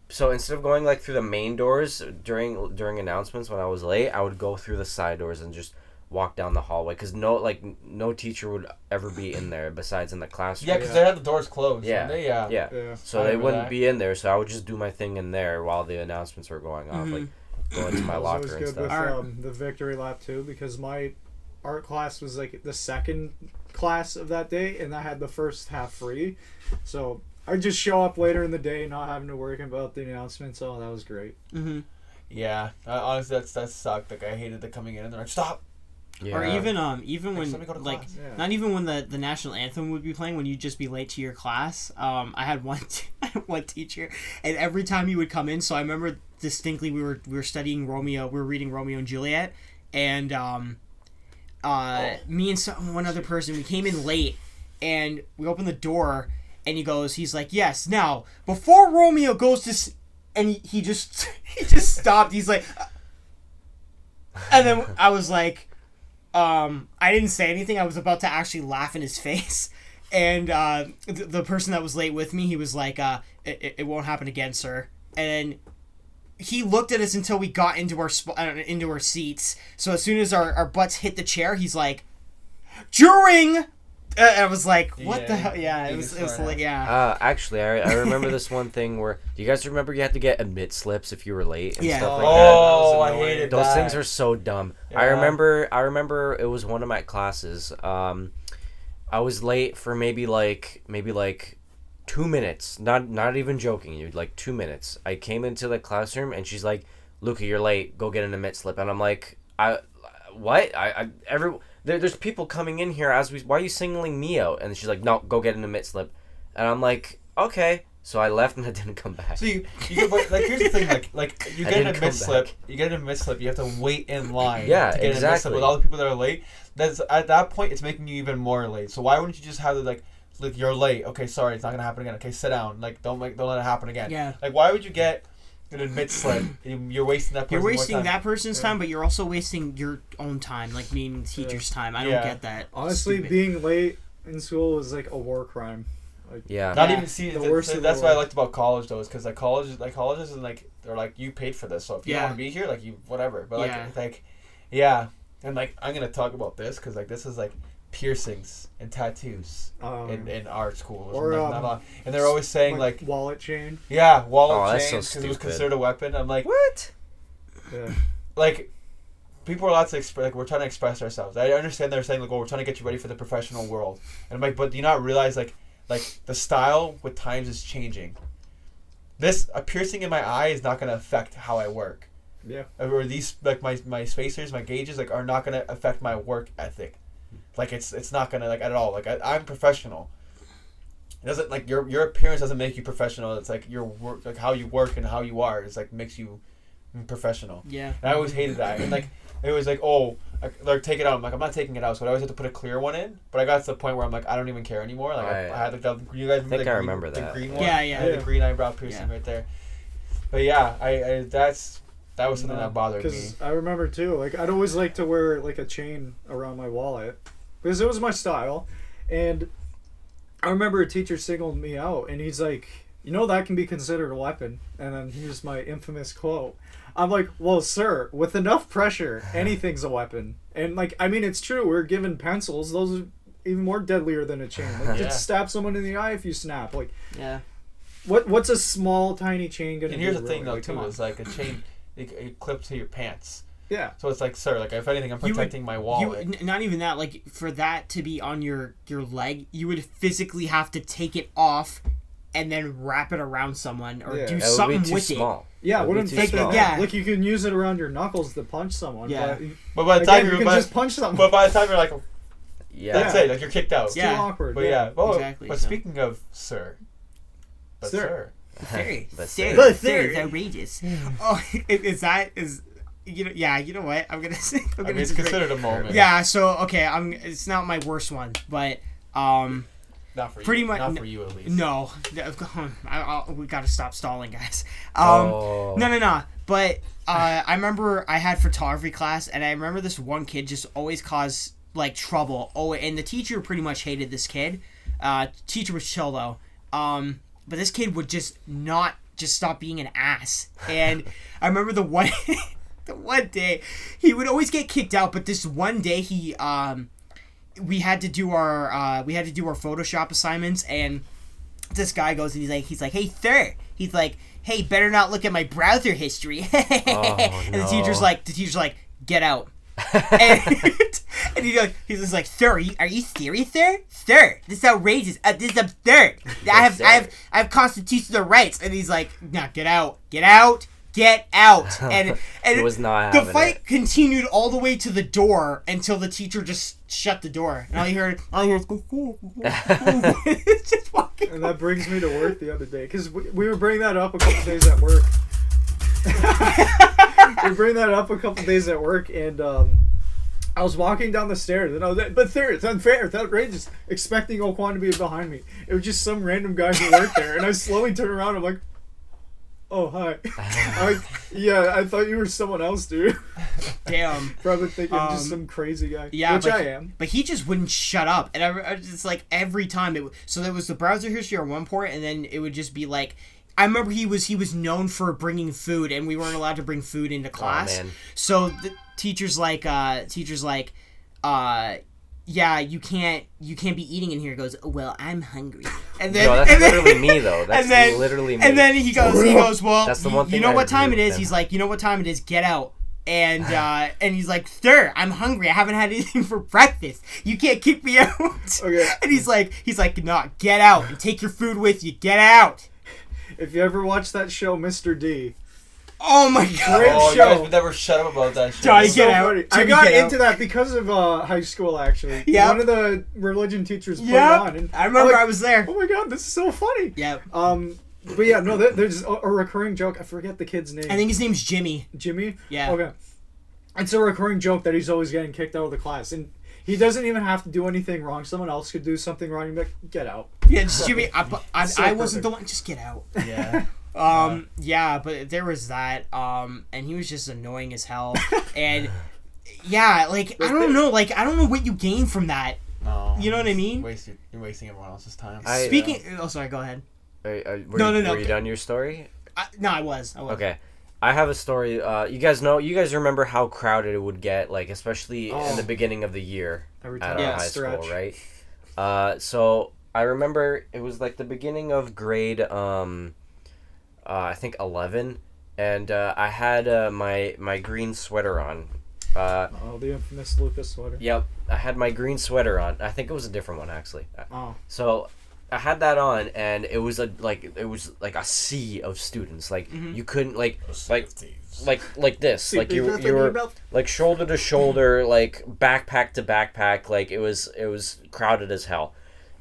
so instead of going like through the main doors during announcements when I was late, I would go through the side doors and just walk down the hallway because no teacher would ever be in there besides in the classroom. Yeah, because they had the doors closed. Yeah. So they wouldn't be in there. So I would just do my thing in there while the announcements were going off. Like go into my I was locker always and good stuff. with the victory lap too, because my art class was like the second class of that day, and I had the first half free, so I'd just show up later in the day, not having to worry about the announcements. Oh, that was great. Mm-hmm. Yeah, honestly, that sucked. Like I hated the coming in and they're like, stop. Yeah. Or even Like, when let me go to like class. Yeah. not even when the national anthem would be playing, when you'd just be late to your class. I had one teacher, and every time he would come in, so I remember distinctly we were studying Romeo, we were reading Romeo and Juliet, and me and one other person, we came in late, and we opened the door, and he's like, yes, now before Romeo goes to and he just stopped. He's like, and then I was like, I didn't say anything. I was about to actually laugh in his face, and the person that was late with me, he was like, it won't happen again, sir. And he looked at us until we got into our seats. So as soon as our butts hit the chair, he's like, during. I was like, what the hell? Yeah, it was like, yeah. Actually, I remember this one thing where, do you guys remember you had to get admit slips if you were late and stuff like that? Oh, I hated Those that. things are so dumb. Yeah. I remember it was one of my classes. I was late for maybe like 2 minutes. Not even joking you, like 2 minutes. I came into the classroom and she's like, "Luca, you're late. Go get an admit slip." And I'm like, There's people coming in here why are you singling me out? And she's like, no, go get an admit slip. And I'm like, okay. So I left and I didn't come back. So you like here's the thing, like you get an admit slip, you have to wait in line Yeah, to get an admit slip exactly. with all the people that are late. That's at that point it's making you even more late. So why wouldn't you just have the like you're late, okay, sorry, it's not gonna happen again. Okay, sit down. Like don't let it happen again. Yeah. Like why would you get an admit slip? You're wasting that person's You're wasting more time. that person's time, but you're also wasting your own time, like meaning the teacher's time. I don't get that. Honestly, Stupid. being late in school was like a war crime. Like, Yeah. Not Yeah. even see The worst of the that's what I worst. liked about college though, is because colleges and like they're like, you paid for this, so if you don't Yeah. want to be here, like you whatever. But Yeah. yeah, and like I'm gonna talk about this because like this is like piercings and tattoos in art school, or, like, not a lot. And they're always saying like wallet chain. yeah, wallet that's so chains because it was stupid. considered a weapon. I'm like What? Yeah. like. People are allowed to express, like, we're trying to express ourselves. I understand they're saying, like, oh, we're trying to get you ready for the professional world. And I'm like, but do you not realize, like the style with times is changing? A piercing in my eye is not going to affect how I work. Yeah. Or these, like, my spacers, my gauges, like, are not going to affect my work ethic. Like, it's not going to, like, at all. Like, I'm professional. It doesn't, like, your appearance doesn't make you professional. It's, like, your work, like, how you work and how you are is, like, makes you professional. Yeah. And I always hated that. And, like, it was like, oh, like take it out. I'm like, I'm not taking it out. So I always have to put a clear one in. But I got to the point where I'm like, I don't even care anymore. Like I had like you guys remember I remember the that. green one? Yeah, I had the green eyebrow piercing right there. But yeah, that was something that bothered me. Because I remember too, like I'd always like to wear like a chain around my wallet because it was my style, and I remember a teacher singled me out, and he's like, you know, that can be considered a weapon. And then here's my infamous quote. I'm like, well, sir, with enough pressure, anything's a weapon. And, like, I mean, it's true. We're given pencils. Those are even more deadlier than a chain. Like, Yeah. it stab someone in the eye if you snap. Like, Yeah. what's a small, tiny chain going to And do? here's the thing, really? though, Like, too, come on. is like a chain, it clips to your pants. Yeah. So it's like, sir, like if anything, I'm You would- protecting my wallet. Not even that. Like for that to be on your leg, you would physically have to take it off and then wrap it around someone or Yeah. do That would something be too with small. Yeah, It would be wouldn't too fit small. that. Yeah. Like, you can use it around your knuckles to punch someone. Yeah. But, But by the time again, you can but, just punch someone. but by the time you're like, Yeah. that's it, like you're kicked out. It's Yeah. too awkward. But yeah, well, Exactly, but so. speaking of sir, Sir. Very, But very, sir. very outrageous. Oh, is you know? Yeah, you know what? I'm gonna say. I mean, it's considered a moment. Yeah. So okay, it's not my worst one, but Not for you. Pretty much- Not for you, at least. no, we gotta stop stalling, guys. Oh. No. But I remember I had photography class, and I remember this one kid just always caused like trouble. Oh, and the teacher pretty much hated this kid. Teacher was chill though. But this kid would just not stop being an ass. And I remember the one day he would always get kicked out, but this one day he we had to do our Photoshop assignments, and this guy goes and he's like, hey sir, he's like, hey, better not look at my browser history. And the teacher's like, get out. and he's just like, sir, are you serious, sir? Sir, this is outrageous. This is absurd. I have constitutional rights. And he's like, no, get out. And He was not the having fight continued all the way to the door until the teacher just shut the door. And all you heard was it's just walking. And that brings me to work the other day, because we were bringing that up a couple days at work. And I was walking down the stairs, and I was like, but sir, it's unfair, it's outrageous, expecting Oquan to be behind me. It was just some random guy who worked there, and I slowly turned around, I'm like, oh, hi. I'm like, yeah, I thought you were someone else, dude. Damn. Probably thinking I'm just some crazy guy. Yeah, which I am. But he just wouldn't shut up. And I just like every time so there was the browser history on one port, and then it would just be like, I remember he was known for bringing food, and we weren't allowed to bring food into class. man. So the teachers yeah, you can't be eating in here. He goes, oh, well, I'm hungry. And then, that's literally me, though. That's literally me. And then he goes, well, that's the one thing you know I what time it agree is? with He's him. like, you know what time it is? Get out. And he's like, sir, I'm hungry. I haven't had anything for breakfast. You can't kick me out. Okay. And he's like, no, get out and take your food with you. Get out. If you ever watch that show, Mr. D. Oh my god. Great Oh, you show. guys would never shut up about that shit. Johnny, So get out. funny. I Jimmy, got get into that because of high school, actually. Yep. One of the religion teachers put it Yeah, on. And I remember I'm like, I was there. oh my god, this is so funny. Yeah. But yeah, no, there's a recurring joke. I forget the kid's name. I think his name's Jimmy. Jimmy? Yeah. Okay. It's a recurring joke that he's always getting kicked out of the class. And he doesn't even have to do anything wrong. Someone else could do something wrong and be like, get out. Yeah, just Jimmy. I So wasn't perfect. the one. Just get out. Yeah. Yeah, but there was that. And he was just annoying as hell. And yeah, like I don't know what you gain from that. No. You know what I mean? You're wasting everyone else's time. Speaking. Oh, sorry. Go ahead. No. Were you done your story? No, I was. Okay. I have a story. You guys remember how crowded it would get, like, especially in the beginning of the year Every at time. our Yeah, high stretch. school, right? So I remember it was like the beginning of grade, I think 11, and I had my green sweater on. Oh, the infamous Lucas sweater. Yep, I had my green sweater on. I think it was a different one, actually. Oh. So I had that on, and it was like a sea of students. Like you couldn't like this. Like you were like shoulder to shoulder, like backpack to backpack. Like it was crowded as hell.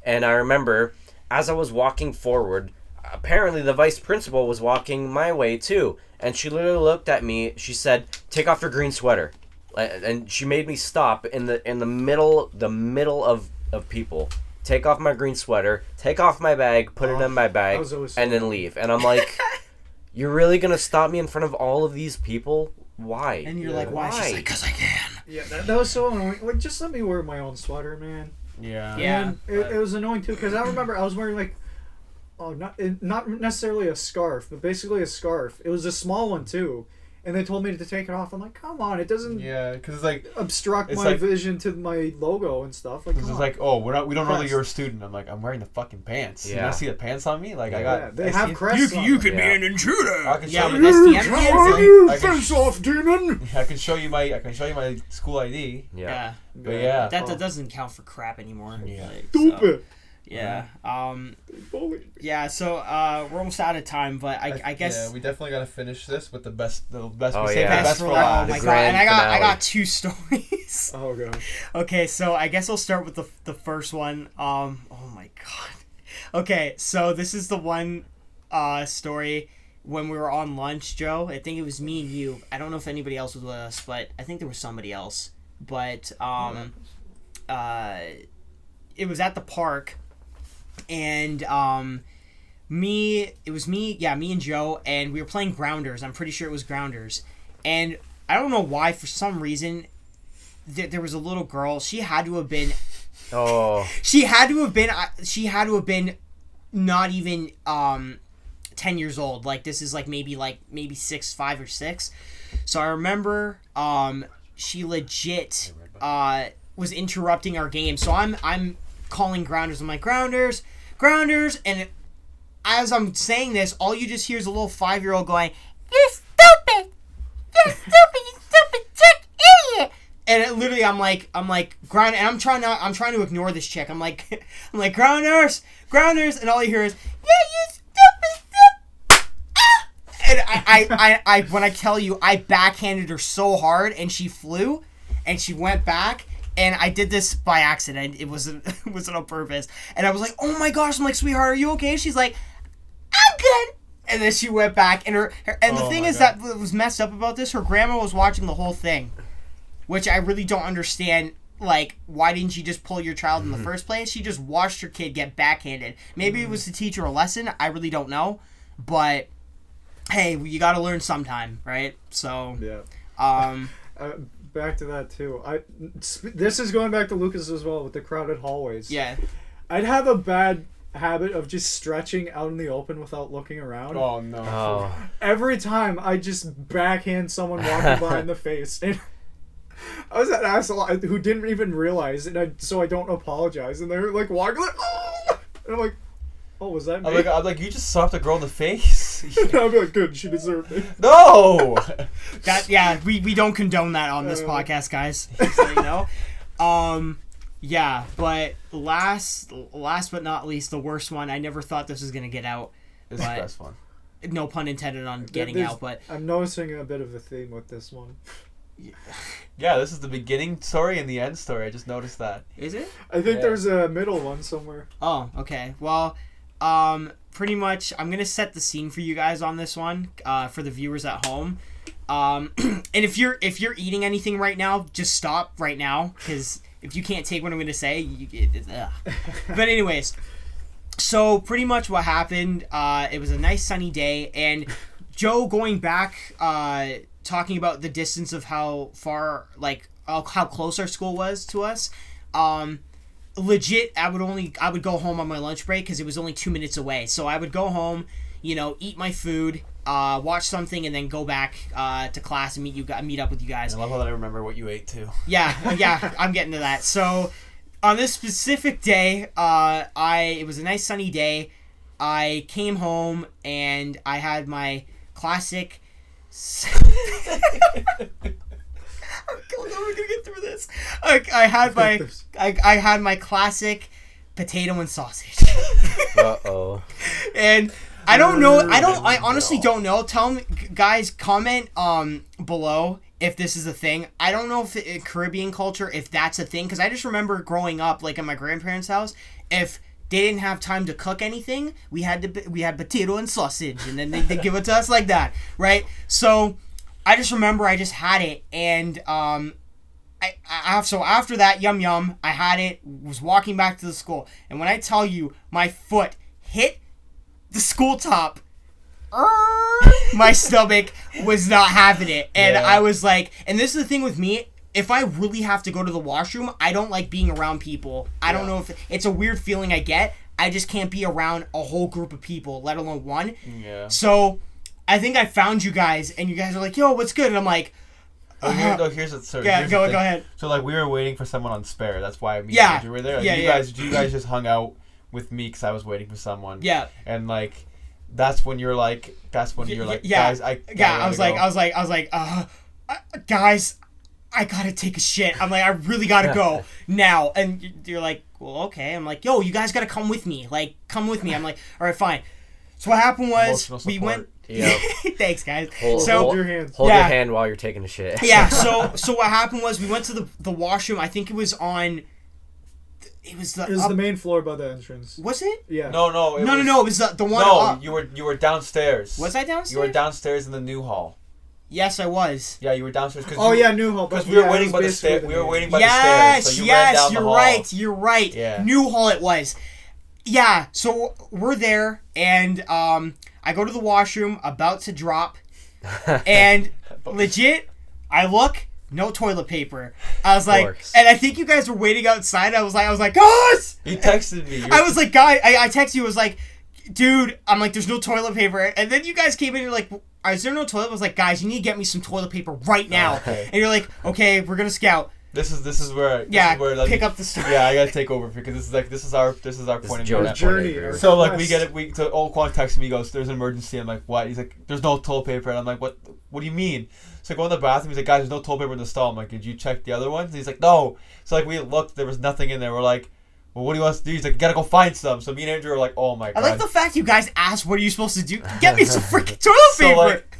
And I remember as I was walking forward, apparently the vice principal was walking my way too, and she literally looked at me. She said, "Take off your green sweater," and she made me stop in the middle of people. Take off my green sweater, take off my bag, put it in my bag, and then leave. And I'm like, you're really going to stop me in front of all of these people? Why? And you're like, why? She's like, because I can. Yeah, that was so annoying. Like, just let me wear my own sweater, man. Yeah. Yeah. And it was annoying, too, because I remember I was wearing, like, not necessarily a scarf, but basically a scarf. It was a small one, too. And they told me to take it off. I'm like, come on, it doesn't Yeah, because it's like obstruct it's my like- vision to my logo and stuff. Like, Cause come it's on. like, oh, we don't know that Crest. you're a student. I'm like, I'm wearing the fucking pants. You Yeah. want to see the pants on me? Like, I Yeah, got. they I have see- crests on You them. could be Yeah. an intruder. I can Yeah, show but you. that's the How end. are Like, you? I can- Face off, demon! I can show you my school ID. yeah. But yeah. That doesn't count for crap anymore. Yeah. Like, so, Stupid! yeah. Bully. Yeah. So we're almost out of time, but I guess. Yeah, we definitely gotta finish this with the best. The best. Oh, we yeah. saved the Best best for for last. last. Oh my The god! And I grand got finale. 2 stories. Oh, God. Okay, so I guess I'll start with the first one. Oh my god. Okay, so this is the one story when we were on lunch, Joe. I think it was me and you. I don't know if anybody else was with us, but I think there was somebody else. But it was at the park, and me and Joe, and we were playing Grounders. I'm pretty sure it was Grounders, and I don't know why, for some reason, there was a little girl. She had to have been not even 10 years old. Like, this is maybe 6, 5 or 6. So I remember she legit was interrupting our game. So I'm calling Grounders. I'm like, Grounders, and as I'm saying this, all you just hear is a little 5-year-old going, "You're stupid! You're stupid! You stupid chick idiot!" And it literally, I'm like, ground, and I'm trying to ignore this chick. I'm like, grounders, and all you hear is, "Yeah, you stupid." And I when I tell you, I backhanded her so hard, and she flew, and she went back, and I did this by accident. It wasn't on purpose. And I was like, "Oh my gosh!" I'm like, "Sweetheart, are you okay?" She's like, "I'm good." And then she went back, and the thing is that what was messed up about this, her grandma was watching the whole thing, which I really don't understand. Like, why didn't you just pull your child in the first place? She just watched her kid get backhanded. Maybe it was to teach her a lesson. I really don't know, but hey, you got to learn sometime, right? So, yeah. Back to that too. This is going back to Lucas as well with the crowded hallways. Yeah. I'd have a bad habit of just stretching out in the open without looking around. Oh no. Oh. Every time I just backhand someone walking by in the face. And I was that asshole who didn't even realize, and so I don't apologize. And they're like walking like, "Oh!" And I'm like, "Oh, was that me?" I'm like, you just slapped a girl in the face. And I'll be like, "Good, she deserved it." No. We don't condone that on this podcast, guys. Just so you know. Yeah, but last but not least, the worst one. I never thought this was gonna get out. This is the best one. No pun intended on getting out, but I'm noticing a bit of a theme with this one. Yeah, this is the beginning story and the end story. I just noticed that. Is it? I think there's a middle one somewhere. Oh, okay. Well, pretty much, I'm gonna set the scene for you guys on this one, for the viewers at home. And if you're eating anything right now, just stop right now, because if you can't take what I'm gonna say, But anyways, so pretty much what happened, it was a nice sunny day, and Joe going back, talking about the distance of how far, like, how close our school was to us. Legit, I would go home on my lunch break because it was only 2 minutes away. So I would go home, eat my food, watch something, and then go back to class and meet up with you guys. I love how I remember what you ate too. Yeah, I'm getting to that. So on this specific day, it was a nice sunny day. I came home and I had my classic. I'm never gonna get through this. I had my classic potato and sausage. Uh-oh. And I don't know. I honestly don't know. Tell me, guys. Comment below if this is a thing. I don't know if in Caribbean culture if that's a thing, because I just remember growing up, like at my grandparents' house, if they didn't have time to cook anything, we had potato and sausage, and then they give it to us like that, right? So I just remember I just had it, and so after that, yum, I had it, was walking back to the school, and when I tell you my foot hit the school top, my stomach was not having it, and I was like, and this is the thing with me. If I really have to go to the washroom, I don't like being around people. I don't know if it's a weird feeling I get. I just can't be around a whole group of people, let alone one. Yeah. So I think I found you guys, and you guys are like, "Yo, what's good?" And I'm like, here's the story. Yeah, go ahead. So like we were waiting for someone on Spare. That's why me and Andrew were there. Like, you guys just hung out with me because I was waiting for someone. Yeah. And like, that's when you're like, guys, I was like, guys, I gotta take a shit. I'm like, I really gotta go now. And you're like, well, okay. I'm like, yo, you guys gotta come with me. Like, come with me. I'm like, all right, fine. So what happened was we went. Yep. Thanks, guys. Hold your hands. Hold your hand while you're taking a shit. Yeah. So what happened was we went to the washroom. I think it was on. It was the main floor by the entrance. Was it? Yeah. No. It was the one. No, up. you were downstairs. Was I downstairs? You were downstairs in the new hall. Yes, I was. Yeah, you were downstairs. New hall. Because we were waiting by the stairs. We were waiting by the stairs. So You're right. Yeah. New hall it was. Yeah. So we're there, and I go to the washroom, about to drop, and legit, I look. No toilet paper. I was like, and I think you guys were waiting outside. I was like, guys! He texted me. I was like, guy, I texted you. I was like, dude, I'm like, there's no toilet paper. And then you guys came in and you're like, is there no toilet? I was like, guys, you need to get me some toilet paper right now. And you're like, okay, we're gonna scout. This is where like, pick up the story. Yeah, I gotta take over because this is our point of Joe's journey. So like so old Quan texts me, he goes, "There's an emergency." I'm like, "What?" He's like, "There's no toilet paper." And I'm like, "What do you mean?" So I go in the bathroom. He's like, "Guys, there's no toilet paper in the stall." I'm like, "Did you check the other ones?" And he's like, "No." So like we looked, there was nothing in there. We're like, "Well, what do you want us to do?" He's like, "You gotta go find some." So me and Andrew are like, "Oh my god." I like the fact you guys asked, "What are you supposed to do?" Get me some freaking toilet So, paper. like,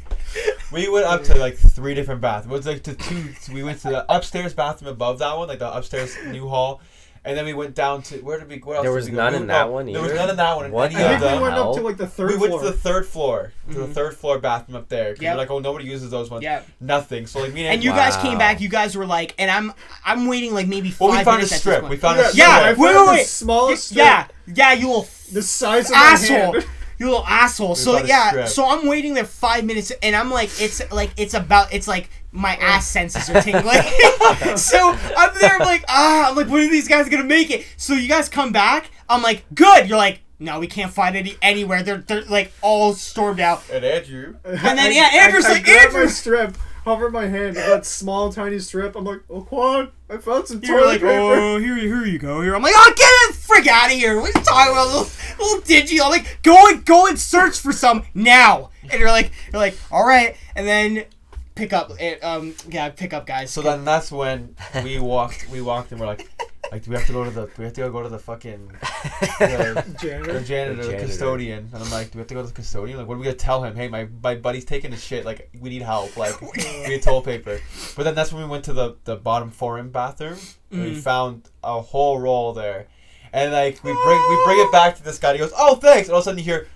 we went up to like 3 different bathrooms. It was like to 2. We went to the upstairs bathroom above that one, like the upstairs new hall, and then we went down to where else? There was none in that one There was either? none in that one. What Any the I of think we them. went hell? up to like the third We floor. went to the third floor, to the third floor bathroom up there. Because Yep. we're like, oh, nobody uses those ones. Yeah. Nothing. So like me And you guys came back. You guys were like, and I'm waiting like maybe 5 Well, we found a minutes at this strip. point. We found a strip. Yeah, I wait, found wait. the smallest strip, Yeah, you little the size of my asshole. hand. You little asshole. So found a yeah, strip. so I'm waiting there 5 minutes, and I'm like, it's like my ass senses are tingling. So I'm there, I'm like, when are these guys gonna make it? So you guys come back. I'm like, good. You're like, no, we can't find it anywhere. They're like all stormed out. And Andrew. And then Andrew's I like, grabbed my Andrew. strip, hover my hand, that small tiny strip. I'm like, oh Quan, I found some You're toilet like, paper. oh, here you go. Here, I'm like, oh, get the frick out of here! What are you talking about, little dingy? I'm like, go and search for some now. And you're like, all right. And then pick up, guys. So then that's when we walked and we're like, do we have to go to the fucking the janitor, the custodian? And I'm like, do we have to go to the custodian? Like, what are we gonna tell him? Hey, my buddy's taking a shit. Like, we need help. Like, we need toilet paper. But then that's when we went to the bottom 4 bathroom. And we found a whole roll there, and like we bring it back to this guy. And he goes, "Oh, thanks!" And all of a sudden you hear.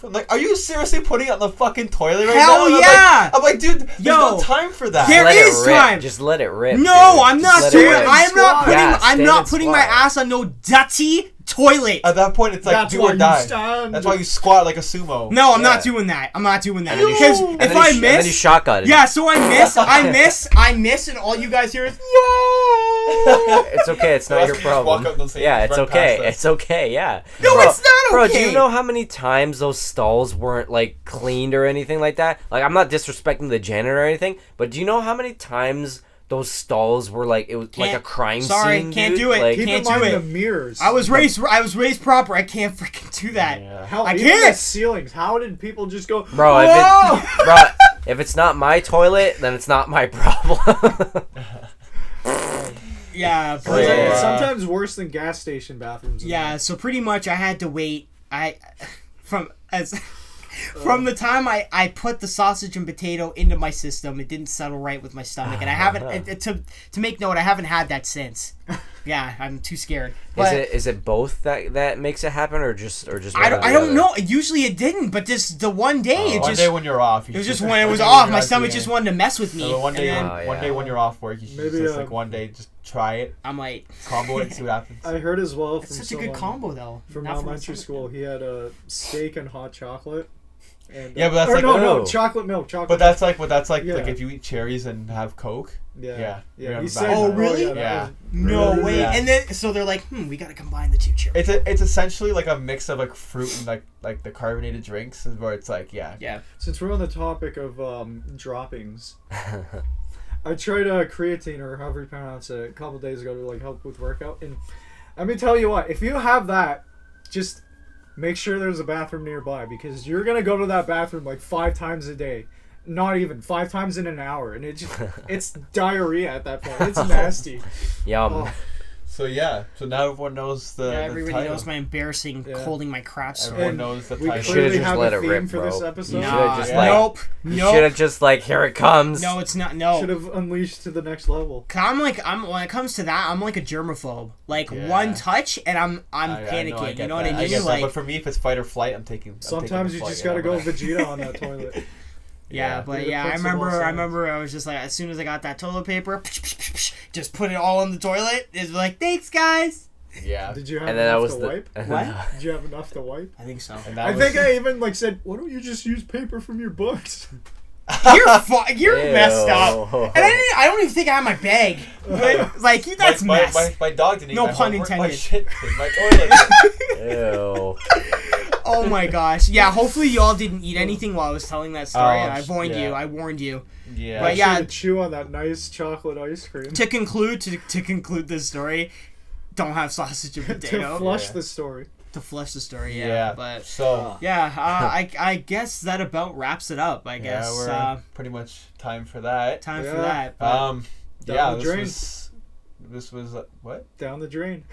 I'm like, are you seriously putting it on the fucking toilet right Hell now? And yeah! I'm like, dude, there's Yo, no time for that. there Let it is rip. time. Just let it rip. No, dude. I'm not Just let it doing. rip. I'm not putting my squat. ass on no dirty toilet. At that point, it's like That's do why or you die. stand. That's why you squat like a sumo. No, I'm not Yeah. doing that. I'm not doing that. And then you Because sh- and if then I you sh- and then you miss, shotgun it. yeah. So I miss, and all you guys hear is yay. It's okay. It's not That's your when you just walk problem. up and say, Yeah, it's run past okay. us. It's okay. Yeah. No, Bro, it's not Bro, do okay. you know how many times those stalls weren't like cleaned or anything like that? Like, I'm not disrespecting the janitor or anything, but do you know how many times those stalls were like it was like a crime scene? Can't dude? do it. Like, Keep Can't in mind do the it. mirrors. I was raised proper. I can't freaking do that. Yeah. Hell, I even can't. the ceilings. How did people just go? Bro, Whoa! if it's not my toilet, then it's not my problem. Yeah, It's but, Yeah. sometimes worse than gas station bathrooms. yeah. So pretty much, I had to wait. From the time I put the sausage and potato into my system, it didn't settle right with my stomach, and I haven't. To make note, I haven't had that since. Yeah, I'm too scared. But Is it both that makes it happen, or just one I or the don't other? know. Usually it didn't, but just the one day it One just day when you're off, it was just when it was off. My stomach just wanted to mess with me. So one day, and then one day when you're off work, you should Maybe, just like one day just try it, I'm like, combo it, and see what happens. I heard as well from it's such a good someone combo though. from Not elementary my school. He had a steak and hot chocolate. And, Yeah, but that's or like- no, Oh. chocolate milk, chocolate. But that's like Yeah. like if you eat cherries and have Coke. yeah. you're He back. said, Oh, really? that Yeah. was- No really? way. Yeah. And then so they're like, we gotta combine the two cherries. It's essentially like a mix of like fruit and like the carbonated drinks, is where it's like Yeah. Since we're on the topic of droppings, I tried a creatine or however you pronounce it a couple days ago to like help with workout, and let me tell you what, if you have that, just make sure there's a bathroom nearby, because you're gonna go to that bathroom like 5 times a day. Not even 5 times in an hour, and it's diarrhea at that point. It's nasty. Yum. Oh, So so now everyone knows the Everybody title. knows my embarrassing Yeah. holding my crap story. Everyone And knows the we title. should've clearly just have let a it theme rip, for bro. this episode. You should've Nah, just, nope. You Nope. should have just like, here it comes. No, it's not. No. Should have unleashed to the next level. 'Cause I'm when it comes to that, I'm like a germaphobe. Like Yeah. one touch and I'm I panicking. know, I get You know what that. I mean? get that. Like But for me, if it's fight or flight, I'm taking. Sometimes you just gotta go Vegeta on that toilet. yeah, but You're yeah, the I principal remember. signs. I was just like, as soon as I got that toilet paper, just put it all in the toilet. It's like, thanks, guys. Yeah. Did you have And then that enough was to the. wipe? What? Did you have enough to wipe? I think so. And that I was- think I even like said, why don't you just use paper from your books? You're messed up. Ew. And I don't even think I have my bag. But, like, that's my, mess. my dog didn't eat No my pun homework, my intended. shit in my toilet. Ew. Oh my gosh. Yeah, hopefully y'all didn't eat anything while I was telling that story. I warned yeah. you. I warned you. Yeah. But yeah, To chew on that nice chocolate ice cream. to conclude this story, don't have sausage and potato. To flush the story. To flush the story, yeah. But so yeah, I guess that about wraps it up. I guess we're pretty much time for that. Time for that. But Down the drain. This was what? Down the drain.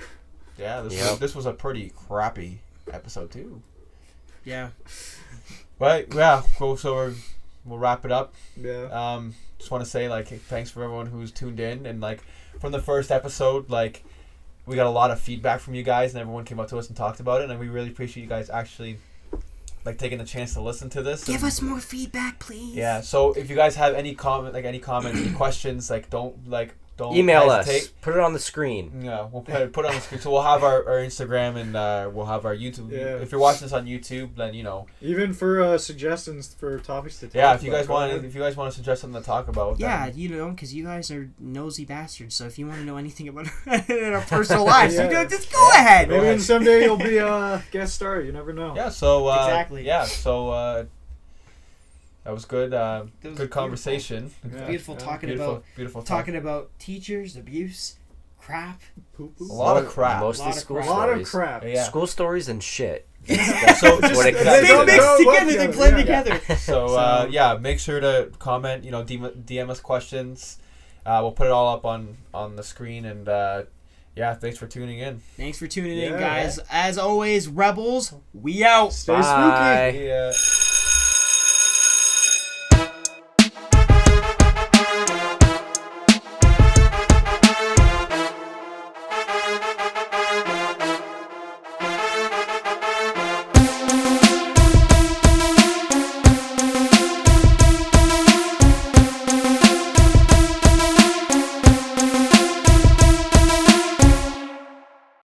Yeah, this was a pretty crappy episode too. yeah. But yeah, cool. So we'll wrap it up. Yeah. Just want to say like thanks for everyone who's tuned in, and like from the first episode, like we got a lot of feedback from you guys, and everyone came up to us and talked about it, and we really appreciate you guys actually like taking the chance to listen to this. Give us more feedback, please. Yeah. So if you guys have any comments, any questions, like don't email hesitate. us. Put it on the screen. Yeah, we'll put it on the screen. So we'll have our Instagram and we'll have our YouTube. Yeah. If you're watching this on YouTube, then Even for suggestions for topics to talk yeah. If you about, guys want to suggest something to talk about, Yeah, because you guys are nosy bastards. So if you want to know anything about our personal lives, just go ahead. Maybe someday you'll be a guest star. You never know. Yeah. So exactly. Yeah. So that was good. Good conversation. Beautiful talking about teachers, abuse, crap, Poo-poo. A lot of crap. Mostly school A lot of stories. crap. Yeah. School stories and shit. So That's what it They could mix be. together. They blend together. So yeah, make sure to comment. DM us questions. We'll put it all up on the screen, and yeah, thanks for tuning in. Thanks for tuning in, guys. As always, Rebels, we out. Stay Bye. spooky. Yeah.